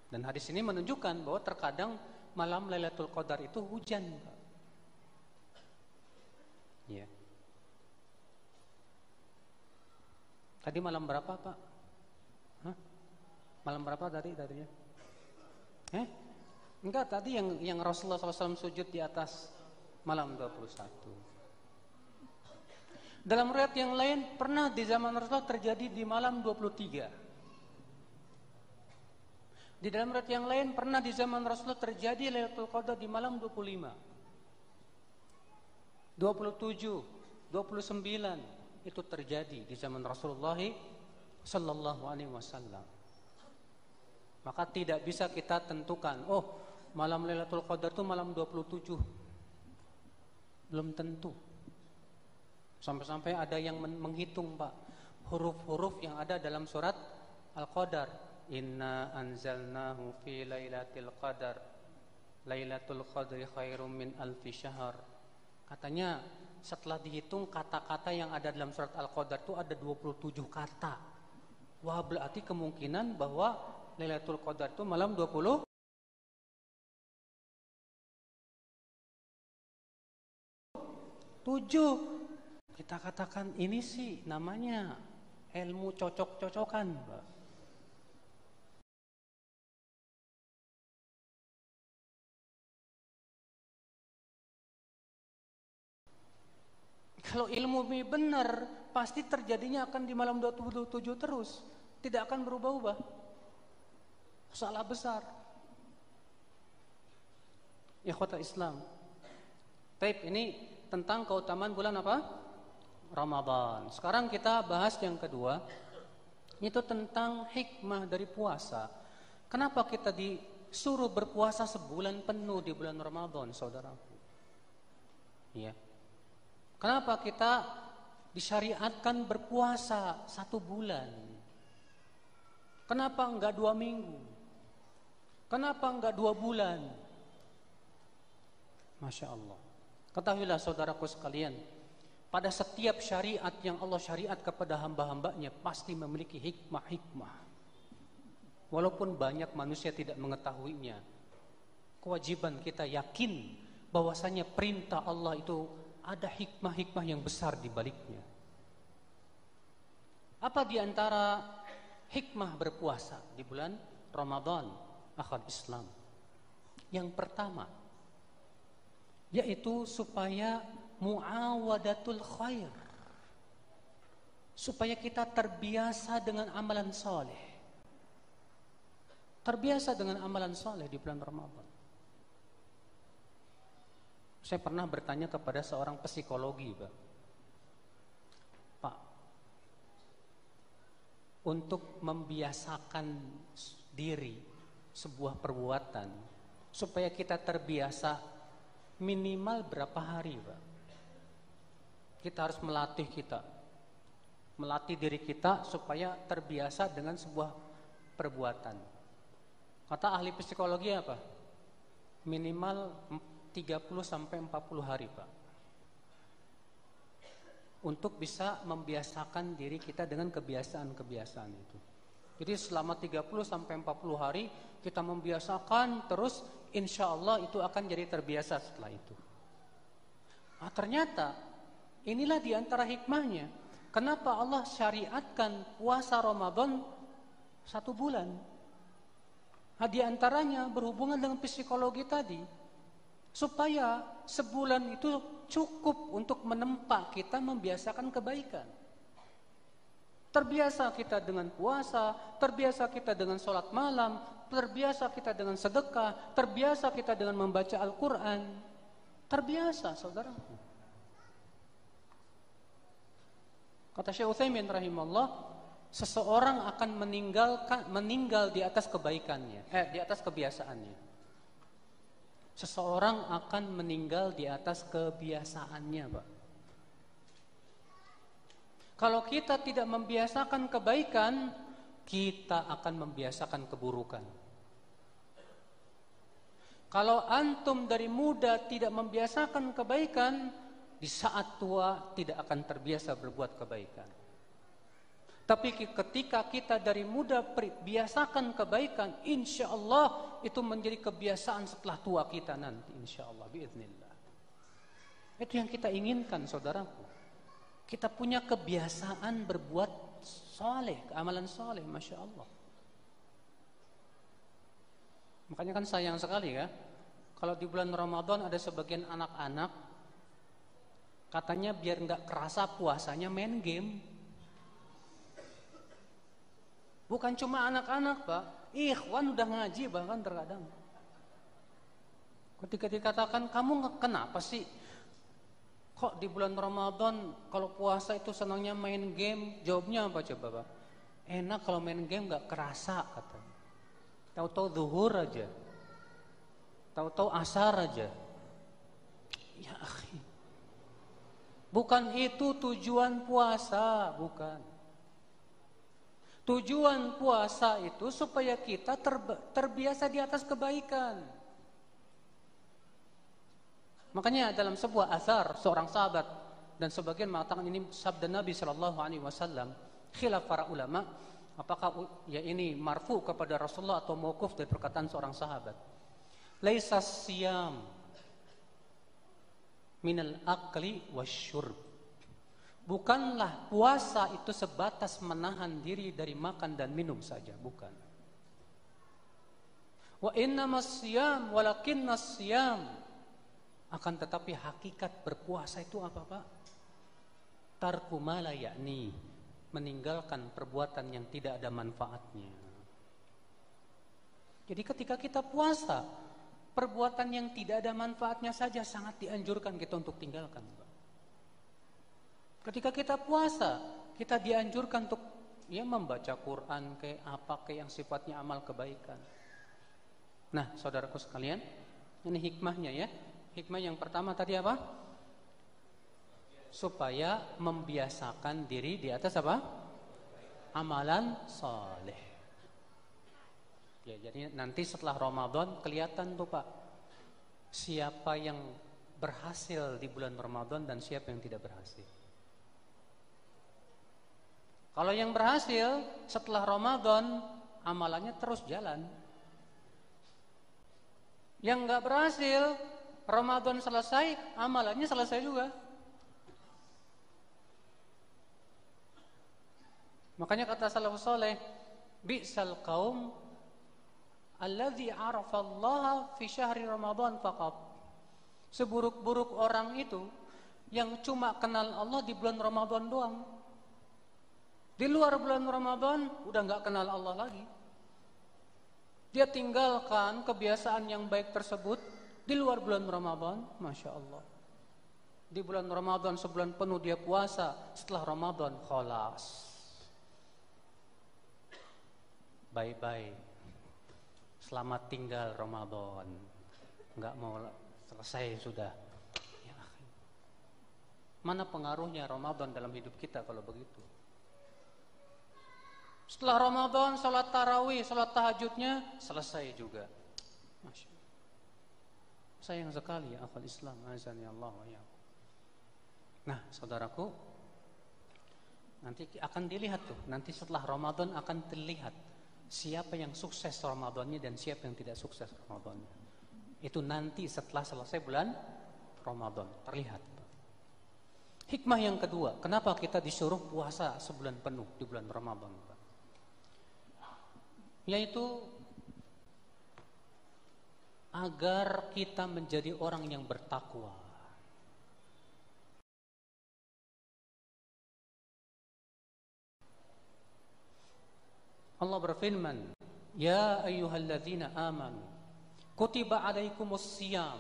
Dan hadis ini menunjukkan bahwa terkadang malam Lailatul Qadar itu hujan. Ya. Tadi malam berapa, Pak? Hah? Malam berapa tadinya? Enggak, tadi yang Rasulullah SAW sujud di atas malam 21. Dalam riwayat yang lain, pernah di zaman Rasulullah terjadi di malam 23. Di dalam riwayat yang lain, pernah di zaman Rasulullah terjadi Lailatul Qadar di malam 25. 27, 29 itu terjadi di zaman Rasulullah sallallahu alaihi wasallam. Maka tidak bisa kita tentukan, malam Lailatul Qadar itu malam 27. Belum tentu. Sampai-sampai ada yang menghitung, Pak, huruf-huruf yang ada dalam surat Al-Qadar. Inna anzalnahu fi lailatul qadar. Lailatul qadri khairum min alfi syahr. Katanya setelah dihitung kata-kata yang ada dalam surat Al-Qadar itu ada 27 kata. Wah, berarti kemungkinan bahwa Lailatul Qadar itu malam 27. Kita katakan ini sih namanya ilmu cocok-cocokan, Pak. Kalau ilmu ini benar, pasti terjadinya akan di malam 27 terus. Tidak akan berubah-ubah. Salah besar. Ikhwatal Islam. Baik, ini tentang keutamaan bulan apa? Ramadan. Sekarang kita bahas yang kedua. Itu tentang hikmah dari puasa. Kenapa kita disuruh berpuasa sebulan penuh di bulan Ramadan, saudaraku? Ya. Kenapa kita disyariatkan berpuasa 1 bulan? Kenapa enggak 2 minggu? Kenapa enggak 2 bulan? Masya Allah. Ketahuilah saudaraku sekalian, pada setiap syariat yang Allah syariat kepada hamba-hambanya pasti memiliki hikmah-hikmah. Walaupun banyak manusia tidak mengetahuinya, kewajiban kita yakin bahwasanya perintah Allah itu ada hikmah-hikmah yang besar di baliknya. Apa di antara hikmah berpuasa di bulan Ramadan, akhwat Islam? Yang pertama, yaitu supaya muawadatul khair. Supaya kita terbiasa dengan amalan soleh. Terbiasa dengan amalan soleh di bulan Ramadan. Saya pernah bertanya kepada seorang psikologi, Pak, untuk membiasakan diri sebuah perbuatan supaya kita terbiasa minimal berapa hari, Pak? Kita harus melatih diri kita supaya terbiasa dengan sebuah perbuatan. Kata ahli psikologi apa? Minimal 30 sampai 40 hari, Pak. untuk bisa membiasakan diri kita dengan kebiasaan-kebiasaan itu. Jadi selama 30 sampai 40 hari kita membiasakan terus, insya Allah itu akan jadi terbiasa setelah itu. Nah, ternyata inilah diantara hikmahnya. Kenapa Allah syariatkan puasa Ramadan 1 bulan? Nah, diantaranya berhubungan dengan psikologi tadi. Supaya sebulan itu cukup untuk menempa kita membiasakan kebaikan. Terbiasa kita dengan puasa, terbiasa kita dengan sholat malam, terbiasa kita dengan sedekah, terbiasa kita dengan membaca Al-Quran. Terbiasa, saudaraku. Kata Syekh Utsaimin rahimahullah, seseorang akan meninggal di atas kebaikannya, di atas kebiasaannya. Seseorang akan meninggal di atas kebiasaannya, Pak. Kalau kita tidak membiasakan kebaikan, kita akan membiasakan keburukan. Kalau antum dari muda tidak membiasakan kebaikan, di saat tua tidak akan terbiasa berbuat kebaikan. Tapi ketika kita dari muda biasakan kebaikan, insya Allah itu menjadi kebiasaan setelah tua kita nanti, insya Allah, biiznillah. Itu yang kita inginkan, saudaraku. Kita punya kebiasaan berbuat saleh, amalan saleh, masya Allah. Makanya kan sayang sekali ya, kalau di bulan Ramadan ada sebagian anak-anak, katanya biar nggak kerasa puasanya main game. Bukan cuma anak-anak, Pak. Ikhwan udah ngaji bahkan terkadang. Ketika dikatakan, kamu kenapa sih? Kok di bulan Ramadan kalau puasa itu senangnya main game? Jawabnya apa coba, Pak? Enak kalau main game gak kerasa, katanya. Tahu-tahu zuhur aja. Tahu-tahu asar aja. Ya akhi. Bukan itu tujuan puasa, bukan. Tujuan puasa itu supaya kita terbiasa di atas kebaikan. Makanya dalam sebuah athar seorang sahabat, dan sebagian mengatakan ini sabda Nabi sallallahu alaihi wasallam, khilaf para ulama, apakah ya ini marfu kepada Rasulullah atau mauquf dari perkataan seorang sahabat. Laisa siyam minal akli wasyurb. Bukanlah puasa itu sebatas menahan diri dari makan dan minum saja, bukan. Wa innamas siyam walakinnas siyam. Akan tetapi hakikat berpuasa itu apa, Pak? Tarku ma la ya'ni, meninggalkan perbuatan yang tidak ada manfaatnya. Jadi ketika kita puasa, perbuatan yang tidak ada manfaatnya saja sangat dianjurkan kita untuk tinggalkan, Pak. Ketika kita puasa, kita dianjurkan untuk membaca Quran kayak apa kayak yang sifatnya amal kebaikan. Nah, saudaraku sekalian, ini hikmahnya ya. Hikmah yang pertama tadi apa? Supaya membiasakan diri di atas apa? Amalan saleh. Ya, jadi nanti setelah Ramadan kelihatan tuh, Pak, siapa yang berhasil di bulan Ramadan dan siapa yang tidak berhasil. Kalau yang berhasil setelah Ramadan, amalannya terus jalan. Yang nggak berhasil, Ramadan selesai, amalannya selesai juga. Makanya kata salafus saleh, bi'sal qaum alladzi arafa Allah fi syahri Ramadan faqat. Seburuk-buruk orang itu yang cuma kenal Allah di bulan Ramadan doang. Di luar bulan Ramadan udah gak kenal Allah lagi. Dia tinggalkan kebiasaan yang baik tersebut di luar bulan Ramadan, Masya Allah. Di bulan Ramadan sebulan penuh dia puasa, setelah Ramadan khalas. Bye-bye. Selamat tinggal Ramadan. Gak mau selesai sudah. Ya, mana pengaruhnya Ramadan dalam hidup kita kalau begitu? Setelah Ramadan, salat tarawih, salat tahajudnya selesai juga. Masya Allah. Sayang sekali ya akhwal Islam, azani Allah wa iyyakum. Nah, saudaraku, Nanti akan dilihat tuh, nanti setelah Ramadan akan terlihat siapa yang sukses Ramadannya dan siapa yang tidak sukses Ramadannya. Itu nanti setelah selesai bulan Ramadan terlihat. Hikmah yang kedua, kenapa kita disuruh puasa sebulan penuh di bulan Ramadan? Yaitu agar kita menjadi orang yang bertakwa. Allah berfirman, "Ya ayyuhalladzina amanu, kutiba alaikumus shiyam,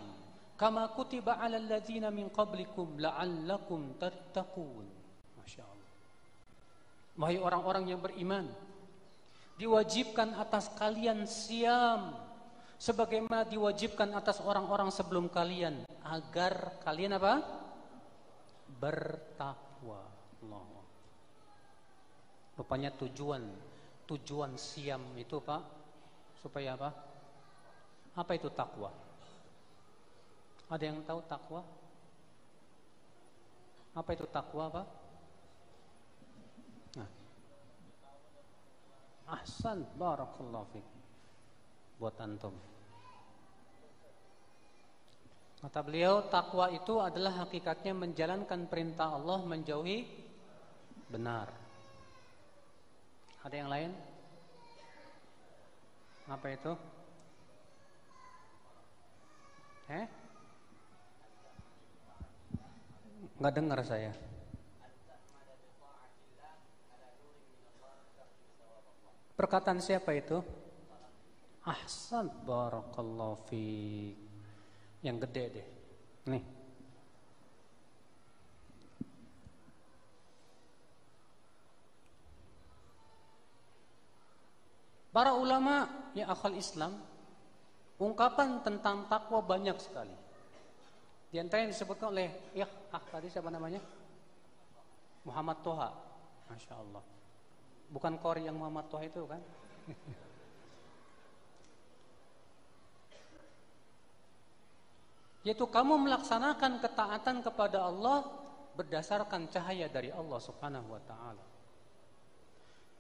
kama kutiba alal ladzina min qablikum la'allakum tattaqun." Masya Allah. Wahai orang-orang yang beriman, diwajibkan atas kalian siam sebagaimana diwajibkan atas orang-orang sebelum kalian agar kalian apa? Bertakwa. Allah. Rupanya tujuan siam itu Pak supaya apa? Apa itu takwa? Ada yang tahu takwa? Apa itu takwa, Pak? Nah. Ahsan, barakallahu fiik. Buat antum. Kata beliau, takwa itu adalah hakikatnya menjalankan perintah Allah, menjauhi benar. Ada yang lain? Apa itu? Nggak dengar saya. Perkataan siapa itu? Ahsan, barakallahu fiik. Yang gede deh. Nih. Para ulama ya akal Islam ungkapan tentang takwa banyak sekali. Di antara yang disebutkan oleh tadi siapa namanya? Muhammad Toha. Masya Allah. Bukan Qori yang Muhammad Toha itu kan? Yaitu kamu melaksanakan ketaatan kepada Allah berdasarkan cahaya dari Allah Subhanahu wa taala.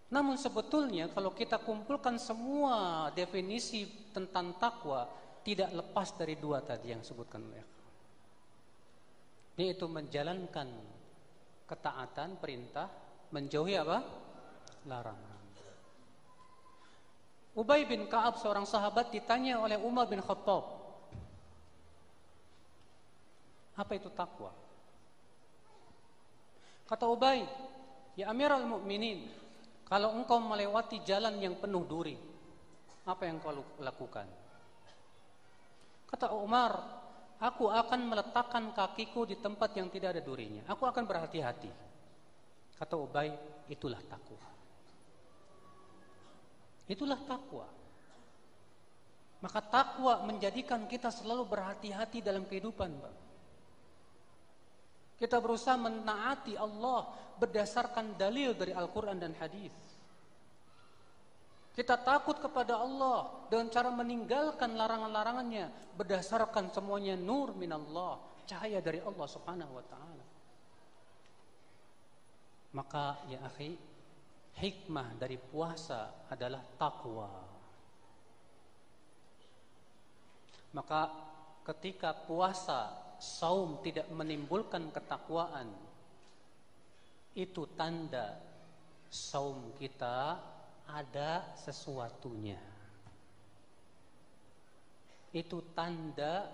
Namun sebetulnya kalau kita kumpulkan semua definisi tentang takwa tidak lepas dari dua tadi yang disebutkan oleh yaitu menjalankan ketaatan perintah, menjauhi apa? Larangan. Ubay bin Ka'ab seorang sahabat ditanya oleh Umar bin Khattab, apa itu takwa? Kata Ubay, ya Amirul Mukminin, kalau engkau melewati jalan yang penuh duri, apa yang kau lakukan? Kata Umar, aku akan meletakkan kakiku di tempat yang tidak ada durinya. Aku akan berhati-hati. Kata Ubay, itulah takwa. Itulah takwa. Maka takwa menjadikan kita selalu berhati-hati dalam kehidupan, Pak. Kita berusaha menaati Allah berdasarkan dalil dari Al-Quran dan hadis. Kita takut kepada Allah dengan cara meninggalkan larangan-larangannya berdasarkan semuanya nur minallah, cahaya dari Allah Subhanahu wa taala. Maka ya akhi, hikmah dari puasa adalah takwa. Maka ketika puasa, saum tidak menimbulkan ketakwaan, itu tanda saum kita ada sesuatunya. Itu tanda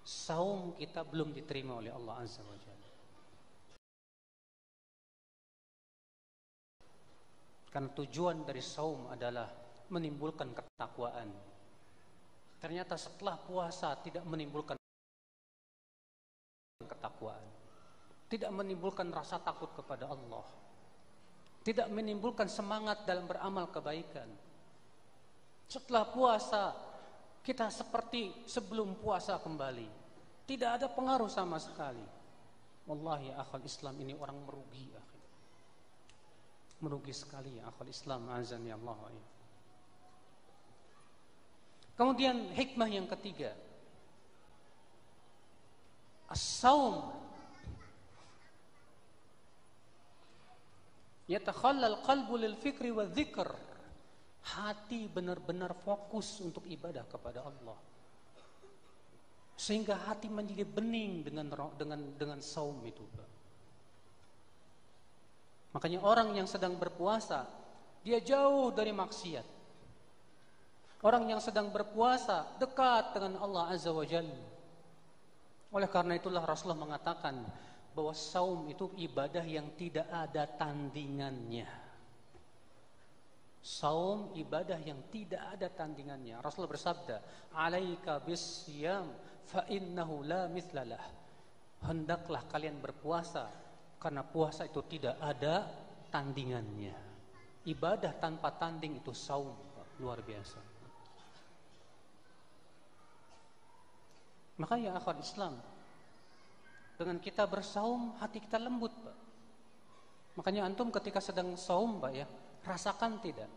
saum kita belum diterima oleh Allah Azza wa Jalla. Karena tujuan dari saum adalah menimbulkan ketakwaan. Ternyata setelah puasa tidak menimbulkan ketakwaan, tidak menimbulkan rasa takut kepada Allah, tidak menimbulkan semangat dalam beramal kebaikan. Setelah puasa kita seperti sebelum puasa kembali, tidak ada pengaruh sama sekali. Wallahi akhal Islam ini orang merugi, akhi. Merugi sekali ya akhal Islam, azan ya Allah. Kemudian hikmah yang ketiga, as-saum Yatakhallal qalbu lil fikri wa dzikr. Hati benar-benar fokus untuk ibadah kepada Allah. Sehingga hati menjadi bening dengan saum itu. Makanya orang yang sedang berpuasa, dia jauh dari maksiat. Orang yang sedang berpuasa dekat dengan Allah Azza wa Jalla. Oleh karena itulah Rasulullah mengatakan bahwa saum itu ibadah yang tidak ada tandingannya. Saum ibadah yang tidak ada tandingannya. Rasulullah bersabda, "Alaika bisyam fa innahu la mithlalah." Hendaklah kalian berpuasa karena puasa itu tidak ada tandingannya. Ibadah tanpa tanding itu saum, luar biasa. Makanya akhwat Islam, dengan kita bersaum hati kita lembut, Pak. Makanya antum ketika sedang saum, Pak, ya, rasakan tidak?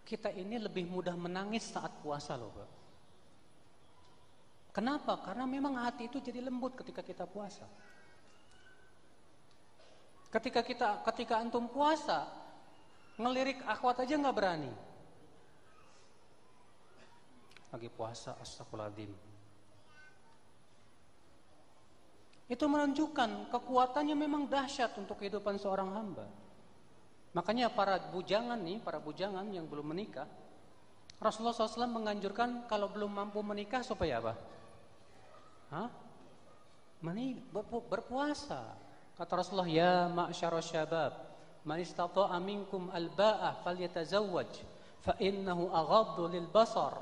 Kita ini lebih mudah menangis saat puasa loh, Pak. Kenapa? Karena memang hati itu jadi lembut ketika kita puasa. Ketika antum puasa, ngelirik akhwat aja nggak berani. Lagi puasa, astagfirullahaladzim. Itu menunjukkan kekuatannya memang dahsyat untuk kehidupan seorang hamba. Makanya para bujangan yang belum menikah, Rasulullah SAW menganjurkan kalau belum mampu menikah supaya apa? Berpuasa. Kata Rasulullah, ya ma'syarasy syabab, man istata'a minkum al-ba'ah falyatazawwaj fa innahu aghaddu lil basar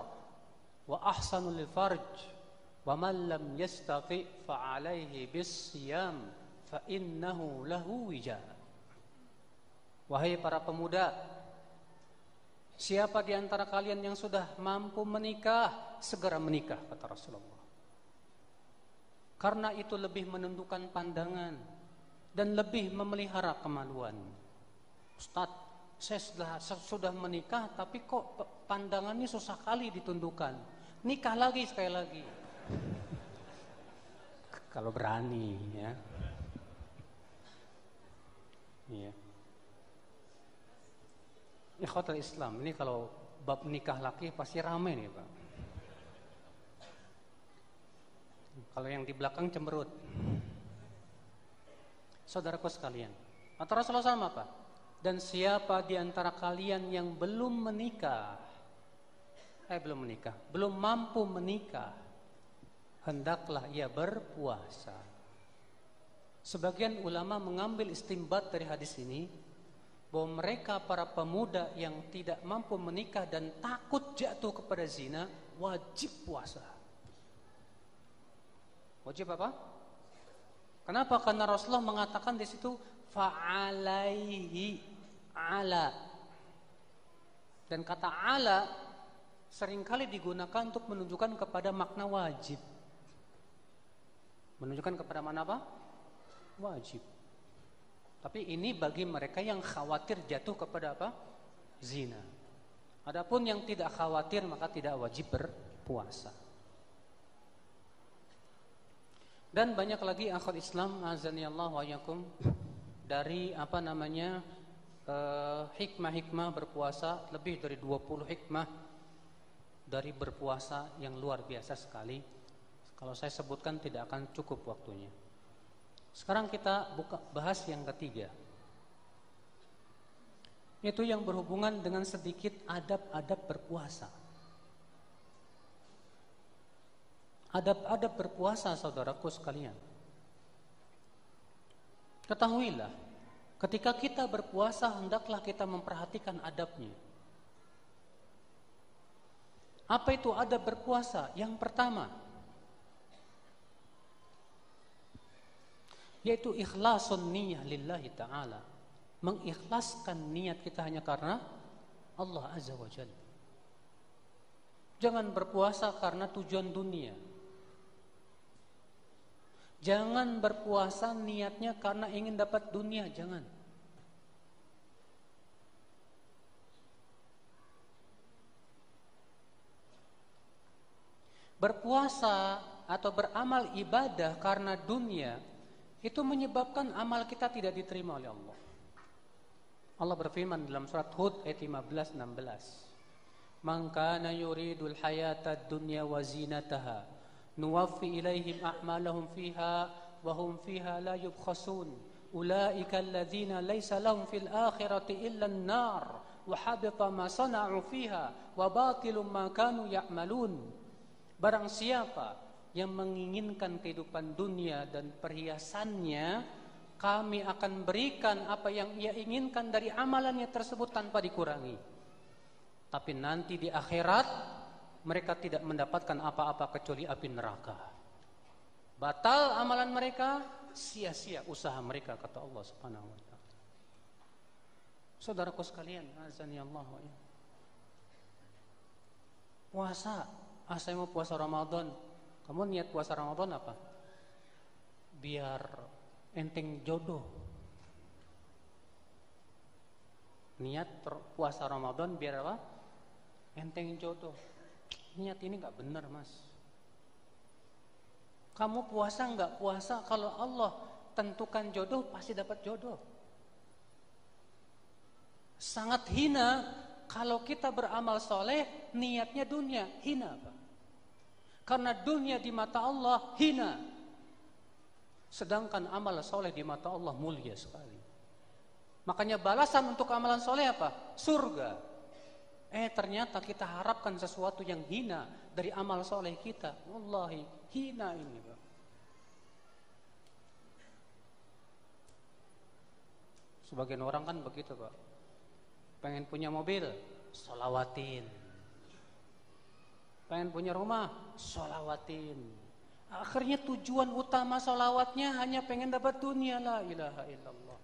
wa ahsanu lil farj wa man lam yastati' fa 'alaihi bis-siyam fa innahu lahu wija. Wahai para pemuda, siapa di antara kalian yang sudah mampu menikah, segera menikah, kata Rasulullah. Karena itu lebih menentukan pandangan dan lebih memelihara kemaluan. Ustaz, saya sudah menikah tapi kok pandangannya susah kali ditundukkan. Nikah lagi sekali lagi. Kalau berani, ya. Iya. Ikhwatul Islam, ini kalau bab nikah laki pasti ramai nih, Pak. Kalau yang di belakang cemberut. Saudaraku sekalian, kata Rasulullah SAW apa? Dan siapa di antara kalian yang belum mampu menikah, hendaklah ia berpuasa. Sebagian ulama mengambil istimbat dari hadis ini bahwa mereka para pemuda yang tidak mampu menikah dan takut jatuh kepada zina wajib puasa. Wajib apa? Kenapa? Karena Rasulullah mengatakan di situ fa'alaihi ala. Dan kata ala seringkali digunakan untuk menunjukkan kepada makna wajib. Menunjukkan kepada mana apa? Wajib. Tapi ini bagi mereka yang khawatir jatuh kepada apa? Zina. Adapun yang tidak khawatir maka tidak wajib berpuasa. Dan banyak lagi akhwat Islam azanillahu wa iyyakum dari hikmah-hikmah berpuasa, lebih dari 20 hikmah dari berpuasa yang luar biasa sekali. Kalau saya sebutkan tidak akan cukup waktunya. Sekarang kita bahas yang ketiga, yaitu yang berhubungan dengan sedikit adab-adab berpuasa. Adab-adab berpuasa, saudaraku sekalian. Ketahuilah, ketika kita berpuasa hendaklah kita memperhatikan adabnya. Apa itu adab berpuasa? Yang pertama, yaitu ikhlasun niyah lillahi ta'ala. Mengikhlaskan niat kita hanya karena Allah Azza wa Jalla. Jangan berpuasa karena tujuan dunia. Jangan berpuasa niatnya karena ingin dapat dunia, jangan. Berpuasa atau beramal ibadah karena dunia itu menyebabkan amal kita tidak diterima oleh Allah. Allah berfirman dalam surat Hud ayat 15-16. Man kana yuridul hayatad dunya wa zinataha nuwaffi ilaihim a'malahum fiha wa hum fiha la yubkhasun ulaika alladzina laysa lahum fil akhirati illa an-nar wa habita ma sana'u fiha wa batilum ma kanu ya'malun. Barang siapa yang menginginkan kehidupan dunia dan perhiasannya, kami akan berikan apa yang ia inginkan dari amalannya tersebut tanpa dikurangi. Tapi nanti di akhirat mereka tidak mendapatkan apa-apa kecuali api neraka. Batal amalan mereka, sia-sia usaha mereka, kata Allah Subhanahu wa taala. Saudaraku sekalian, azani Allah wa iyyakum. Puasa, saya mau puasa Ramadan. Kamu niat puasa Ramadan apa? Biar enteng jodoh. Niat puasa Ramadan biar apa? Enteng jodoh. Niat ini gak benar, mas. Kamu puasa gak puasa, kalau Allah tentukan jodoh, pasti dapat jodoh. Sangat hina kalau kita beramal soleh, niatnya dunia. Hina, Pak. Karena dunia di mata Allah hina, sedangkan amal soleh di mata Allah mulia sekali. Makanya balasan untuk amalan soleh apa? Surga. Ternyata kita harapkan sesuatu yang hina dari amal soleh kita. Wallahi hina ini, Pak. Sebagian orang kan begitu, Pak. Pengen punya mobil, sholawatin. Pengen punya rumah, sholawatin. Akhirnya tujuan utama sholawatnya hanya pengen dapat dunia. La ilaha illallah.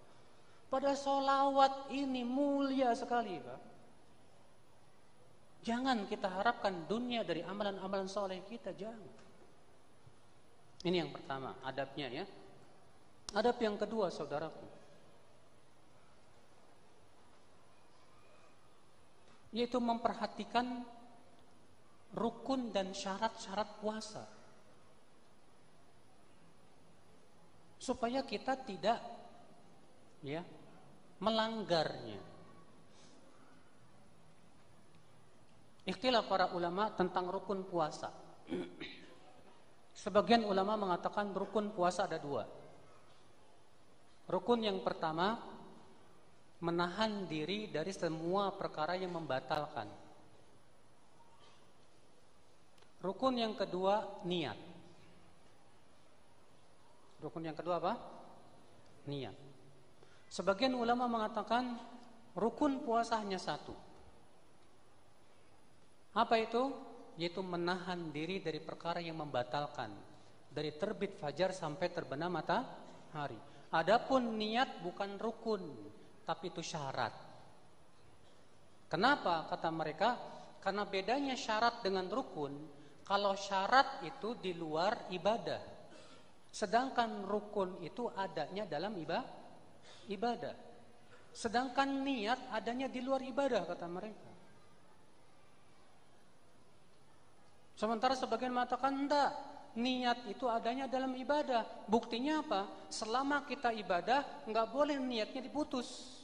Pada sholawat ini mulia sekali, Pak. Jangan kita harapkan dunia dari amalan-amalan soleh kita, jangan. Ini yang pertama, adabnya ya. Adab yang kedua, saudaraku, yaitu memperhatikan rukun dan syarat-syarat puasa, supaya kita tidak ya melanggarnya. Ikhtilaf para ulama tentang rukun puasa. Sebagian ulama mengatakan rukun puasa ada dua. Rukun yang pertama, menahan diri dari semua perkara yang membatalkan. Rukun yang kedua, niat. Rukun yang kedua apa? Niat. Sebagian ulama mengatakan rukun puasa hanya satu. Apa itu? Yaitu menahan diri dari perkara yang membatalkan, dari terbit fajar sampai terbenam matahari. Adapun niat bukan rukun, tapi itu syarat. Kenapa kata mereka? Karena bedanya syarat dengan rukun. Kalau syarat itu di luar ibadah, sedangkan rukun itu adanya dalam ibadah. Sedangkan niat adanya di luar ibadah, kata mereka. Sementara sebagian mengatakan enggak, niat itu adanya dalam ibadah. Buktinya apa? Selama kita ibadah, enggak boleh niatnya diputus.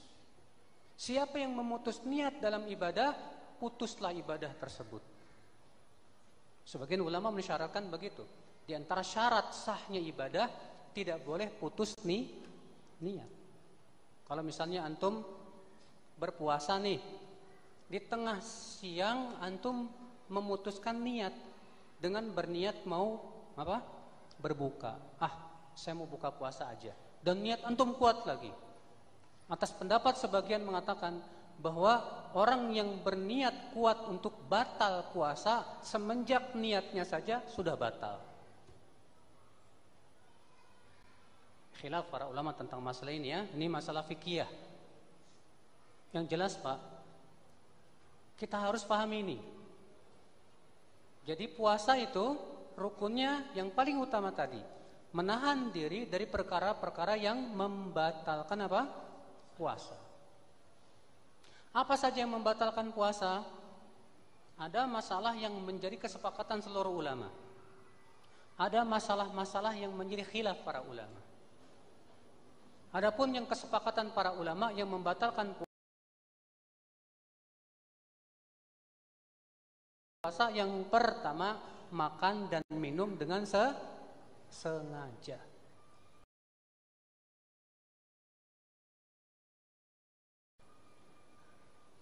Siapa yang memutus niat dalam ibadah, putuslah ibadah tersebut. Sebagian ulama mensyaratkan begitu. Di antara syarat sahnya ibadah, tidak boleh putus niat. Kalau misalnya antum berpuasa nih, di tengah siang antum memutuskan niat dengan berniat mau apa? Berbuka. Saya mau buka puasa aja. Dan niat antum kuat lagi. Atas pendapat sebagian mengatakan bahwa orang yang berniat kuat untuk batal puasa semenjak niatnya saja sudah batal. Khilaf para ulama tentang masalah ini ya. Ini masalah fikih. Yang jelas, Pak, kita harus pahami ini. Jadi puasa itu rukunnya yang paling utama tadi, menahan diri dari perkara-perkara yang membatalkan apa? Puasa. Apa saja yang membatalkan puasa? Ada masalah yang menjadi kesepakatan seluruh ulama. Ada masalah-masalah yang menjadi khilaf para ulama. Adapun yang kesepakatan para ulama yang membatalkan puasa berpuasa yang pertama, makan dan minum dengan sengaja.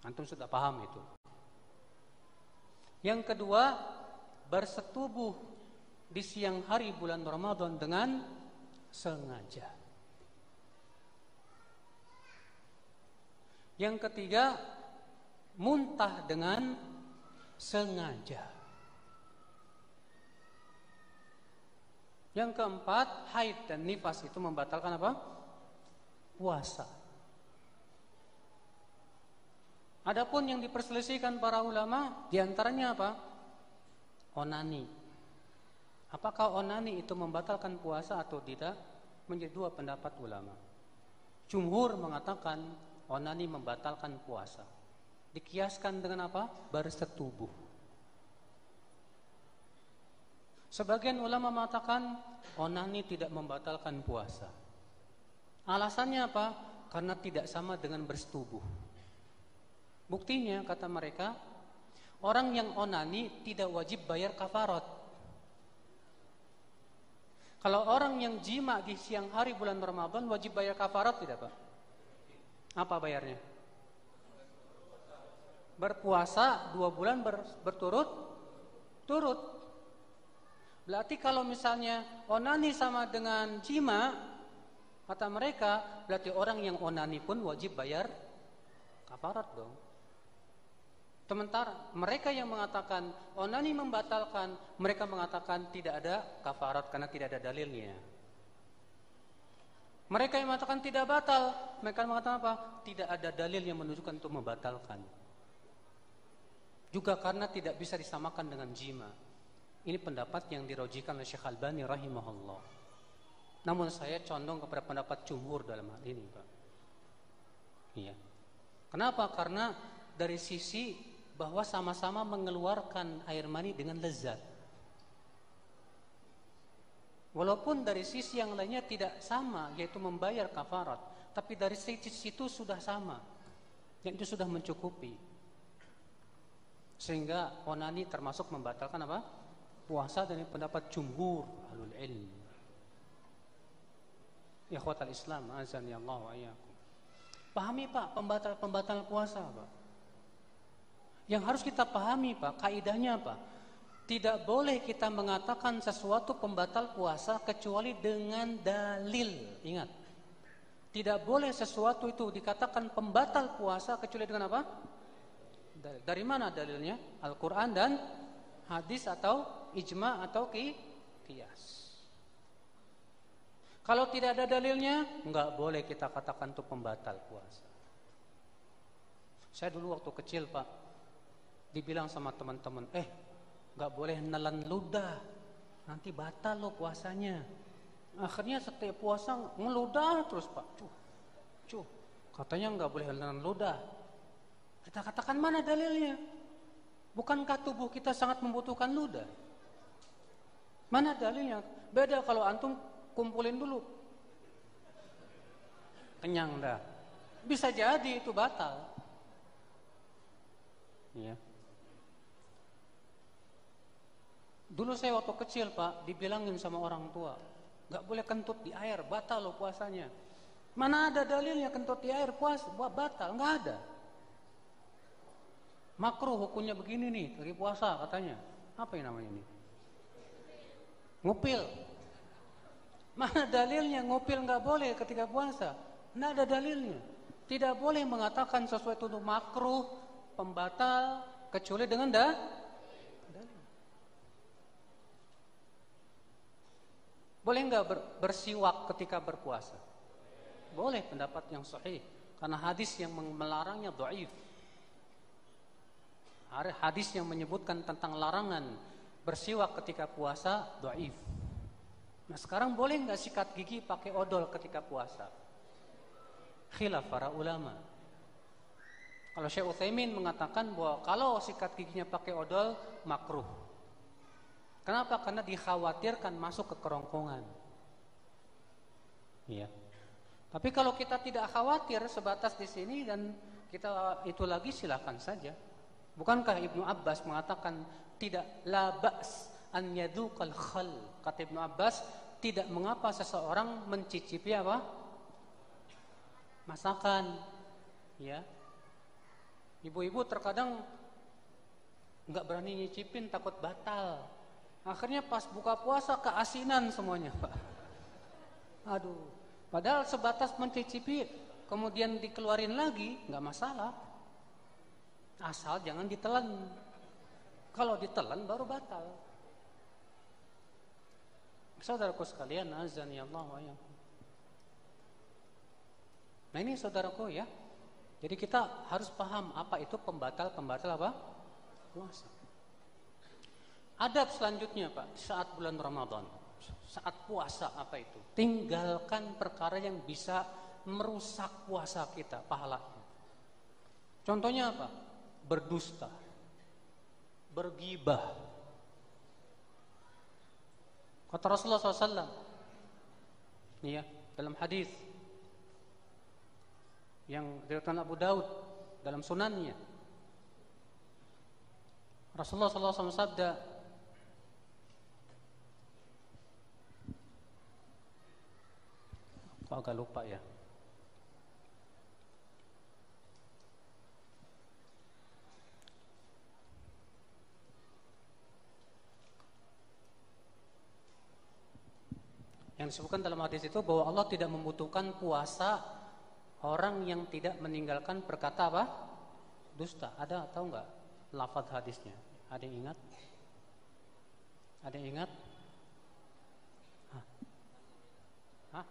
Antum sudah paham itu. Yang kedua, bersetubuh di siang hari bulan Ramadan dengan sengaja. Yang ketiga, muntah dengan sengaja. Yang keempat, haid dan nifas itu membatalkan apa? Puasa. Adapun yang diperselisihkan para ulama, diantaranya apa? Onani. Apakah onani itu membatalkan puasa atau tidak? Menjadi dua pendapat ulama. Jumhur mengatakan onani membatalkan puasa. Dikiaskan dengan apa? Bersetubuh. Sebagian ulama mengatakan onani tidak membatalkan puasa. Alasannya apa? Karena tidak sama dengan bersetubuh. Buktinya kata mereka, orang yang onani tidak wajib bayar kafarat. Kalau orang yang jima di siang hari bulan Ramadan wajib bayar kafarat tidak, Pak? Apa bayarnya? Berpuasa 2 bulan berturut-turut. Berarti kalau misalnya onani sama dengan jima, kata mereka, berarti orang yang onani pun wajib bayar kafarat dong. Sementara mereka yang mengatakan onani membatalkan, mereka mengatakan tidak ada kafarat karena tidak ada dalilnya. Mereka yang mengatakan tidak batal, mereka mengatakan apa? Tidak ada dalil yang menunjukkan untuk membatalkan. Juga karena tidak bisa disamakan dengan jima. Ini pendapat yang dirojikan oleh Syekh Albani rahimahullah. Namun saya condong kepada pendapat jumhur dalam hal ini, Pak. Iya. Kenapa? Karena dari sisi bahwa sama-sama mengeluarkan air mani dengan lezat. Walaupun dari sisi yang lainnya tidak sama, yaitu membayar kafarat, tapi dari sisi itu sudah sama, yang itu sudah mencukupi. Sehingga onani termasuk membatalkan apa? Puasa dari pendapat jumhur ahlul ilm. Ikhwatal Islam, azani Allah wa iyyakum. Pahami Pak, pembatal puasa Pak. Yang harus kita pahami Pak, kaidahnya apa? Tidak boleh kita mengatakan sesuatu pembatal puasa kecuali dengan dalil. Ingat, tidak boleh sesuatu itu dikatakan pembatal puasa kecuali dengan apa? Dari mana dalilnya? Al-Quran dan hadis atau ijma atau qiyas. Kalau tidak ada dalilnya, enggak boleh kita katakan itu pembatal puasa. Saya dulu waktu kecil Pak, dibilang sama teman-teman, nggak boleh nelan ludah, nanti batal lo puasanya. Akhirnya setiap puasa ngeludah terus Pak. Katanya nggak boleh nelan ludah. Kita katakan mana dalilnya? Bukankah tubuh kita sangat membutuhkan ludah? Mana dalilnya? Beda kalau antum kumpulin dulu, kenyang dah. Bisa jadi itu batal. Ya. Dulu saya waktu kecil Pak, dibilangin sama orang tua, gak boleh kentut di air, batal loh puasanya. Mana ada dalilnya kentut di air puasa batal? Gak ada. Makruh hukumnya begini nih, dari puasa katanya. Apa yang namanya ini? Ngupil. Mana dalilnya ngupil gak boleh ketika puasa? Gak ada dalilnya. Tidak boleh mengatakan sesuatu itu makruh, pembatal, kecuali dengan dalil. Boleh nggak bersiwak ketika berpuasa? Boleh, pendapat yang sahih. Karena hadis yang melarangnya dhaif. Hadis yang menyebutkan tentang larangan bersiwak ketika puasa dhaif. Nah sekarang boleh nggak sikat gigi pakai odol ketika puasa? Khilaf para ulama. Kalau Syekh Utsaimin mengatakan bahwa kalau sikat giginya pakai odol makruh. Kenapa? Karena dikhawatirkan masuk ke kerongkongan. Iya. Tapi kalau kita tidak khawatir sebatas di sini dan kita itu lagi silakan saja. Bukankah Ibnu Abbas mengatakan tidak la ba's an yadhuqal khal. Kata Ibnu Abbas, tidak mengapa seseorang mencicipi apa? Masakan. Ya. Ibu-ibu terkadang enggak berani nyicipin, takut batal. Akhirnya pas buka puasa keasinan semuanya, Pak. Aduh, padahal sebatas mencicipi kemudian dikeluarin lagi enggak masalah. Asal jangan ditelan. Kalau ditelan baru batal. Saudaraku sekalian, azani Allah wa iyyakum. Nah ini saudaraku ya. Jadi kita harus paham apa itu pembatal apa? Puasa. Adab selanjutnya Pak, saat bulan Ramadan, saat puasa apa itu? Tinggalkan perkara yang bisa merusak puasa kita, pahalanya. Contohnya apa? Berdusta, bergibah. Kata Rasulullah SAW, ya, dalam hadis yang diriwayatkan Abu Daud dalam sunannya, Rasulullah SAW sabda, kok agak lupa ya. Yang disebutkan dalam hadis itu bahwa Allah tidak membutuhkan puasa orang yang tidak meninggalkan perkata apa? Dusta. Ada atau enggak lafaz hadisnya? Ada yang ingat? Ada yang ingat? Hah?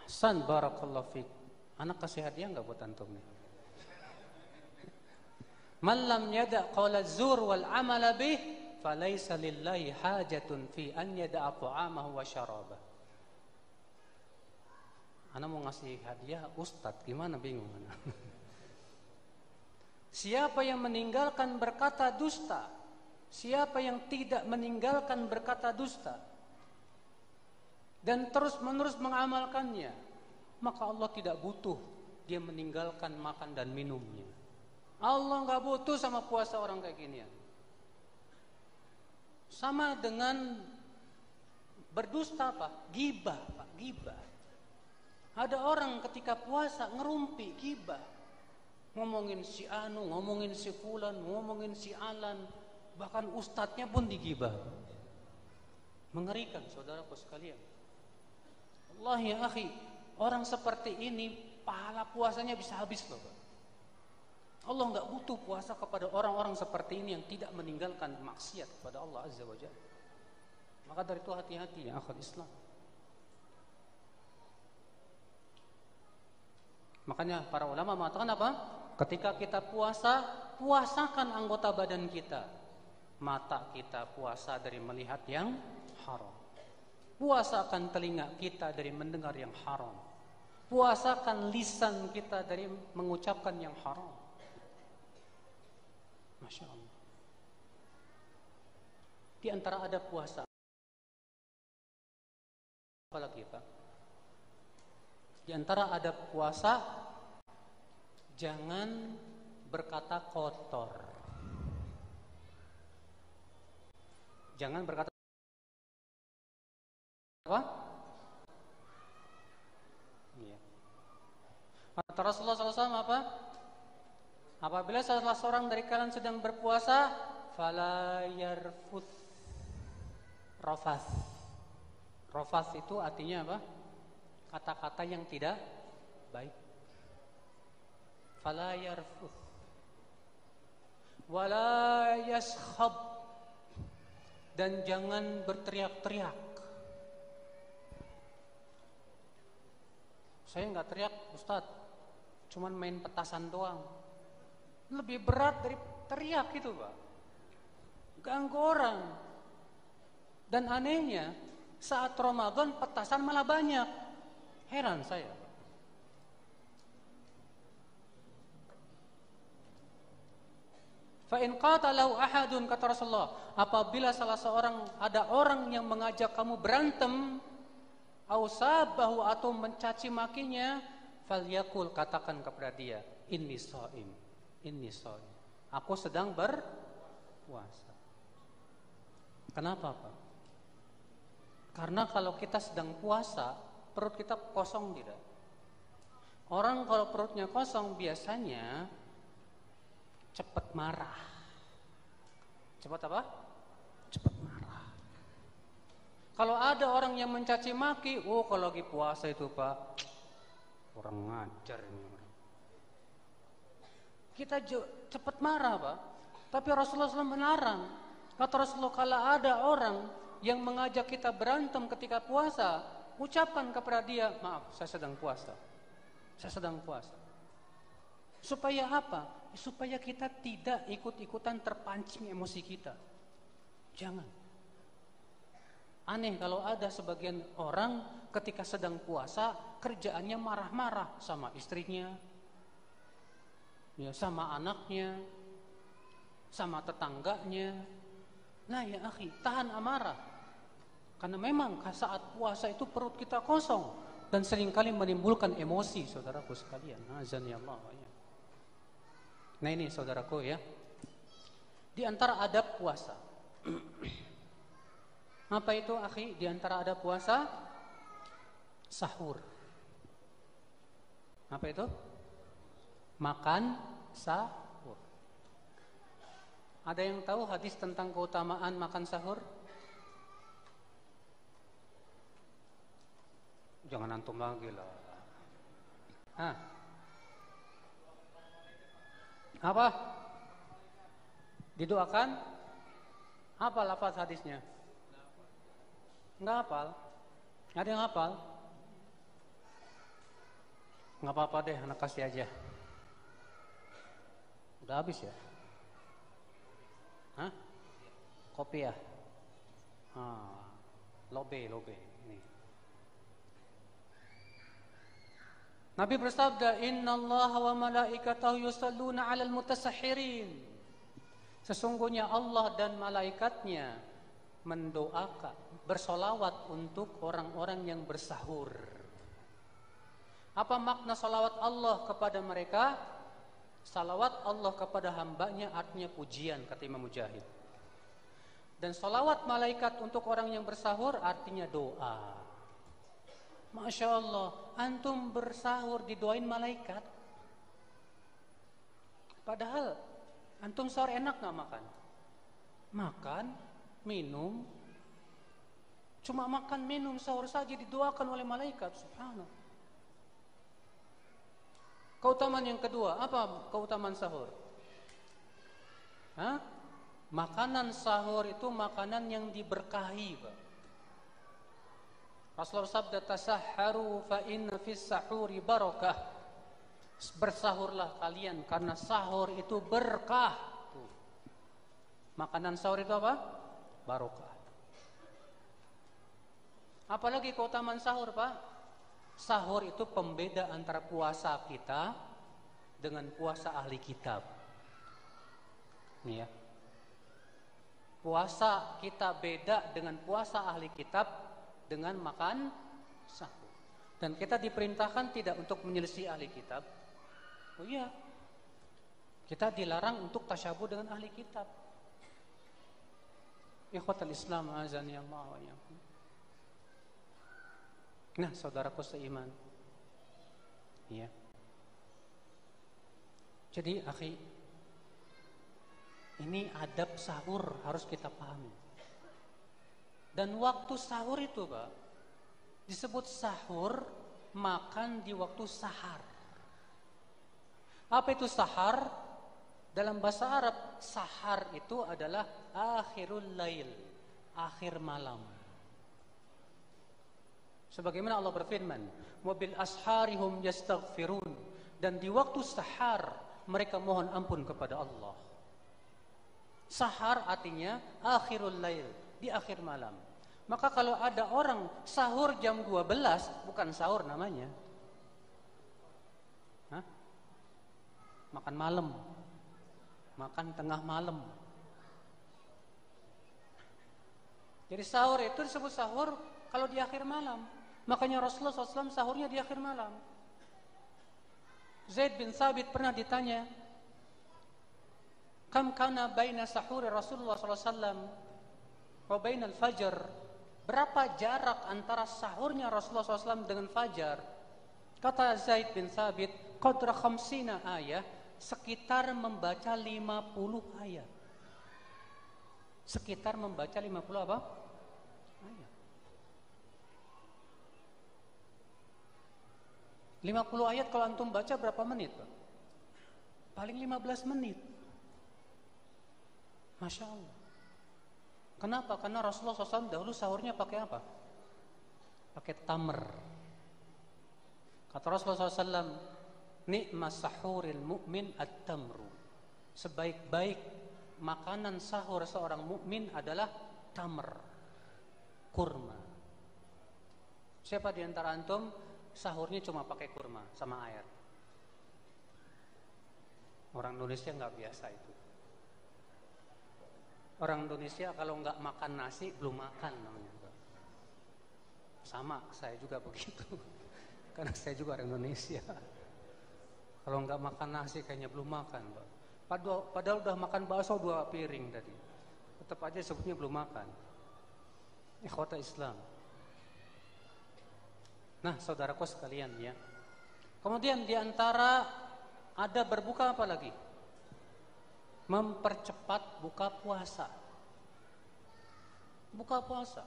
Ahsan, barakallahu fiik. Anak kasih hadiah enggak buat antum nih? Man lam yada' qawla zur wal amala bih falaisa lillahi hajatun fi an yada'a ta'amahu wa syarabah. Ana mau ngasih hadiah Ustadz, gimana bingung. Siapa yang meninggalkan berkata dusta, siapa yang tidak meninggalkan berkata dusta dan terus-menerus mengamalkannya, maka Allah tidak butuh dia meninggalkan makan dan minumnya. Allah enggak butuh sama puasa orang kayak ginian. Sama dengan berdusta Pak, gibah Pak, gibah. Ada orang ketika puasa ngerumpi, gibah. Ngomongin si anu, ngomongin si fulan, ngomongin si alan, bahkan ustadznya pun digibah. Mengerikan saudaraku sekalian. Allah ya akhi, orang seperti ini pahala puasanya bisa habis loh Pak. Allah enggak butuh puasa kepada orang-orang seperti ini yang tidak meninggalkan maksiat kepada Allah Azza wa Jalla. Maka dari itu hati-hati ya akhwat Islam. Makanya para ulama mengatakan apa? Ketika kita puasa, puasakan anggota badan kita. Mata kita puasa dari melihat yang haram. Puasakan telinga kita dari mendengar yang haram. Puasakan lisan kita dari mengucapkan yang haram. Masya Allah. Di antara ada puasa apalagi Pak? Di antara ada puasa jangan berkata kotor. Jangan berkata apa? Iya. Kata Rasulullah SAW apa? Apabila salah seorang dari kalian sedang berpuasa, fala yarfuth rafath. Rafath itu artinya apa? Kata-kata yang tidak baik. Fala yarfuth wala yaskhab, dan jangan berteriak-teriak. Saya enggak teriak, Ustaz. Cuman main petasan doang. Lebih berat dari teriak itu Pak. Ganggu orang. Dan anehnya saat Ramadan petasan malah banyak. Heran saya. Fa in qatalahu ahadun, kata Rasulullah, apabila salah seorang, ada orang yang mengajak kamu berantem, au sabahu, atau mencaci makinya, falyakul, katakan kepada dia, inni shaim. Inni shaim. Aku sedang berpuasa. Kenapa, Pak? Karena kalau kita sedang puasa, perut kita kosong tidak? Orang kalau perutnya kosong biasanya cepat marah. Cepat apa? Cepat marah. Kalau ada orang yang mencaci maki, kalau lagi puasa itu, Pak, kurang ngajar ini orang. Kita cepat marah, Pak. Tapi Rasulullah SAW melarang. Kata Rasulullah, kalau ada orang yang mengajak kita berantem ketika puasa, ucapkan kepada dia, maaf, saya sedang puasa. Saya sedang puasa. Supaya apa? Supaya kita tidak ikut-ikutan terpancing emosi kita. Jangan. Aneh kalau ada sebagian orang ketika sedang puasa, kerjaannya marah-marah sama istrinya, ya, sama anaknya, sama tetangganya. Nah ya akhi, tahan amarah. Karena memang saat puasa itu perut kita kosong dan seringkali menimbulkan emosi, saudaraku sekalian. Azan ya Allah. Nah ini saudaraku ya, di antara adab puasa. Apa itu akhi? Di antara adab puasa, sahur. Apa itu? Makan sahur. Ada yang tahu hadis tentang keutamaan makan sahur? Jangan antum lagi lah. Apa? Didoakan? Apa lafaz hadisnya? Enggak hafal? Ada yang hafal? Enggak apa-apa deh, anak kasih aja. Udah habis ya? Kopi ya? Lobe ini. Nabi bersabda, "Innallaha wa malaikatahu yusalluna 'alal mutasahhirin." Sesungguhnya Allah dan malaikatnya mendoakan, bersolawat untuk orang-orang yang bersahur. Apa makna solawat Allah kepada mereka? Salawat Allah kepada hambanya artinya pujian, kata Imam Mujahid. Dan solawat malaikat untuk orang yang bersahur artinya doa. Masya Allah, antum bersahur didoain malaikat. Padahal antum sahur enak gak makan? Makan, minum. Cuma makan, minum, sahur saja didoakan oleh malaikat. Subhanallah. Keutamaan yang kedua, apa keutamaan sahur? Makanan sahur itu makanan yang diberkahi, Pak. Rasulullah sabda, "Tasahharu fa inna fis sahuri barakah." Bersahurlah kalian karena sahur itu berkah. Makanan sahur itu apa? Barokah. Apalagi keutamaan sahur, Pak? Sahur itu pembeda antara puasa kita dengan puasa ahli kitab. Nih ya. Puasa kita beda dengan puasa ahli kitab dengan makan sahur. Dan kita diperintahkan tidak untuk menyelisih ahli kitab. Oh iya. Kita dilarang untuk tasyabuh dengan ahli kitab. Ikhwatul Islam azan ya Allah wa iyyakum. Nah, saudaraku seiman. Ya. Jadi, akhi, ini adab sahur harus kita pahami. Dan waktu sahur itu, Pak, disebut sahur, makan di waktu sahar. Apa itu sahar? Dalam bahasa Arab, sahar itu adalah akhirul lail, akhir malam. Sebagaimana Allah berfirman, "Wa bil asharihum yastaghfirun." Dan di waktu sahar mereka mohon ampun kepada Allah. Sahar artinya akhirul lail, di akhir malam. Maka kalau ada orang sahur jam 12, bukan sahur namanya. Makan malam. Makan tengah malam. Jadi sahur itu disebut sahur kalau di akhir malam. Makanya Rasulullah SAW sahurnya di akhir malam. Zaid bin Thabit pernah ditanya, Kam kana baina sahuri Rasulullah sallallahu alaihi wasallam wa bainal fajr. Berapa jarak antara sahurnya Rasulullah SAW dengan fajar? Kata Zaid bin Thabit, qadra khamsina ayah, sekitar membaca 50 ayat. Sekitar membaca 50 apa? Ayat. 50 ayat kalau antum baca berapa menit, Pak? Paling 15 menit. Masya Allah. Kenapa? Karena Rasulullah SAW dahulu sahurnya pakai apa? Pakai tamr. Kata Rasulullah SAW, ni'mas sahuril mu'min at-tamru. Sebaik-baik makanan sahur seorang mukmin adalah tamr, kurma. Siapa di antara antum sahurnya cuma pakai kurma sama air? Orang Indonesia nggak biasa itu. Orang Indonesia kalau nggak makan nasi belum makan namanya. Sama, saya juga begitu. Karena saya juga orang Indonesia. Kalau nggak makan nasi kayaknya belum makan, Pak. Padahal udah makan bakso 2 piring tadi. Tetap aja sebutnya belum makan. Ikhwata Islam. Nah, saudaraku sekalian ya. Kemudian di antara ada berbuka apa lagi? Mempercepat buka puasa. Buka puasa.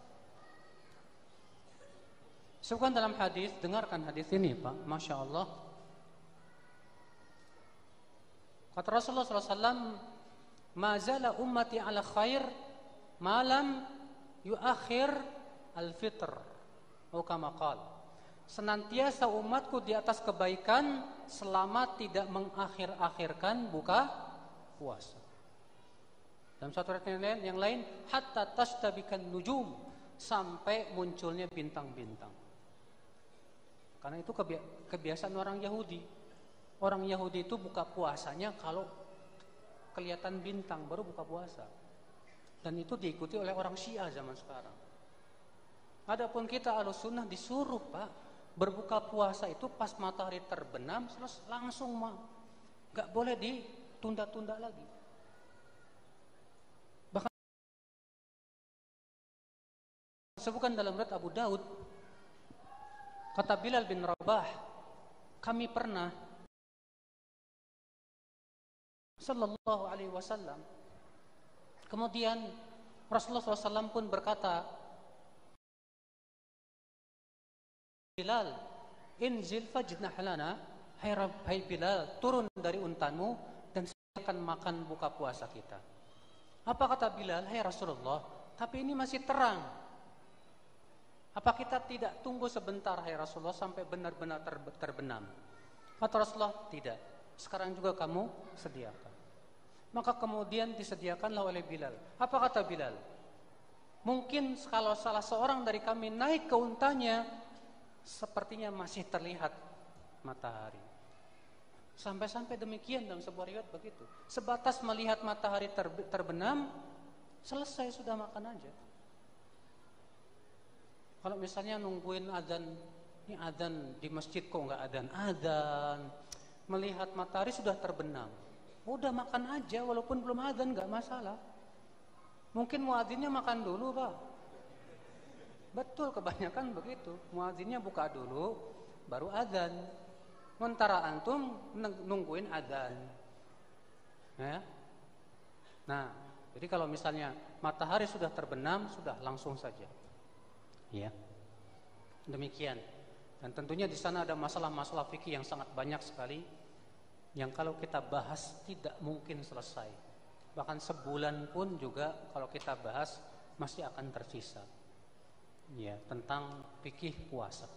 Sebutkan dalam hadis, dengarkan hadis ini, Pak. Masya Allah. Kata Rasulullah SAW, ma zala ummati ala khair malam yuakhir al-fitr. Atau kama qala, senantiasa umatku di atas kebaikan selama tidak mengakhir-akhirkan buka puasa. Dalam satu riwayat yang lain, hatta tashtabikan nujum, sampai munculnya bintang-bintang. Karena itu kebiasaan orang Yahudi. Orang Yahudi itu buka puasanya kalau kelihatan bintang baru buka puasa. Dan itu diikuti oleh orang Syiah zaman sekarang. Adapun kita Ahlussunnah disuruh, Pak, berbuka puasa itu pas matahari terbenam langsung, gak boleh ditunda-tunda lagi. Bahkan sebutkan dalam riwayat Abu Daud, kata Bilal bin Rabah, kami pernah sallallahu alaihi wasallam, kemudian Rasulullah SAW pun berkata, Bilal, inzil fajnah lana, hai Bilal, turun dari untanmu dan silakan makan buka puasa kita. Apa kata Bilal? Hai Rasulullah, tapi ini masih terang. Apa kita tidak tunggu sebentar, hai Rasulullah, sampai benar-benar terbenam? Kata Rasulullah, tidak. Sekarang juga kamu sediakan. Maka kemudian disediakanlah oleh Bilal. Apa kata Bilal? Mungkin kalau salah seorang dari kami naik ke untanya, sepertinya masih terlihat matahari. Sampai-sampai demikian dalam sebuah riwayat begitu. Sebatas melihat matahari terbenam, selesai sudah makan aja. Kalau misalnya nungguin adzan, ini adzan di masjid kok nggak adzan, melihat matahari sudah terbenam, udah makan aja walaupun belum adzan, nggak masalah. Mungkin muadzinnya makan dulu, Pak. Betul, kebanyakan begitu. Muadzinnya buka dulu, baru adzan. Sementara antum nungguin adzan. Ya. Nah, jadi kalau misalnya matahari sudah terbenam, sudah langsung saja. Ya. Demikian. Dan tentunya di sana ada masalah-masalah fikih yang sangat banyak sekali, yang kalau kita bahas tidak mungkin selesai. Bahkan sebulan pun juga kalau kita bahas masih akan tersisa. Ya, tentang fikih puasa.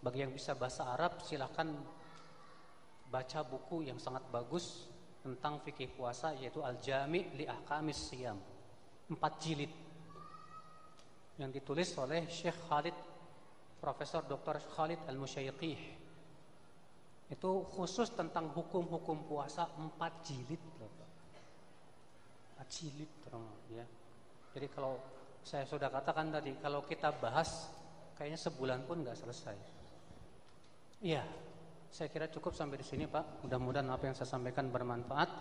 Bagi yang bisa bahasa Arab, silakan baca buku yang sangat bagus tentang fikih puasa, yaitu Al-Jami' li Ahkamis Siyam, 4 jilid, yang ditulis oleh Syekh Khalid, Profesor Dr. Khalid Al-Musyaiqih. Itu khusus tentang hukum-hukum puasa, 4 jilid loh, 4 jilid ya. Jadi kalau saya sudah katakan tadi, kalau kita bahas kayaknya sebulan pun nggak selesai. Iya, saya kira cukup sampai di sini, Pak. Mudah-mudahan apa yang saya sampaikan bermanfaat.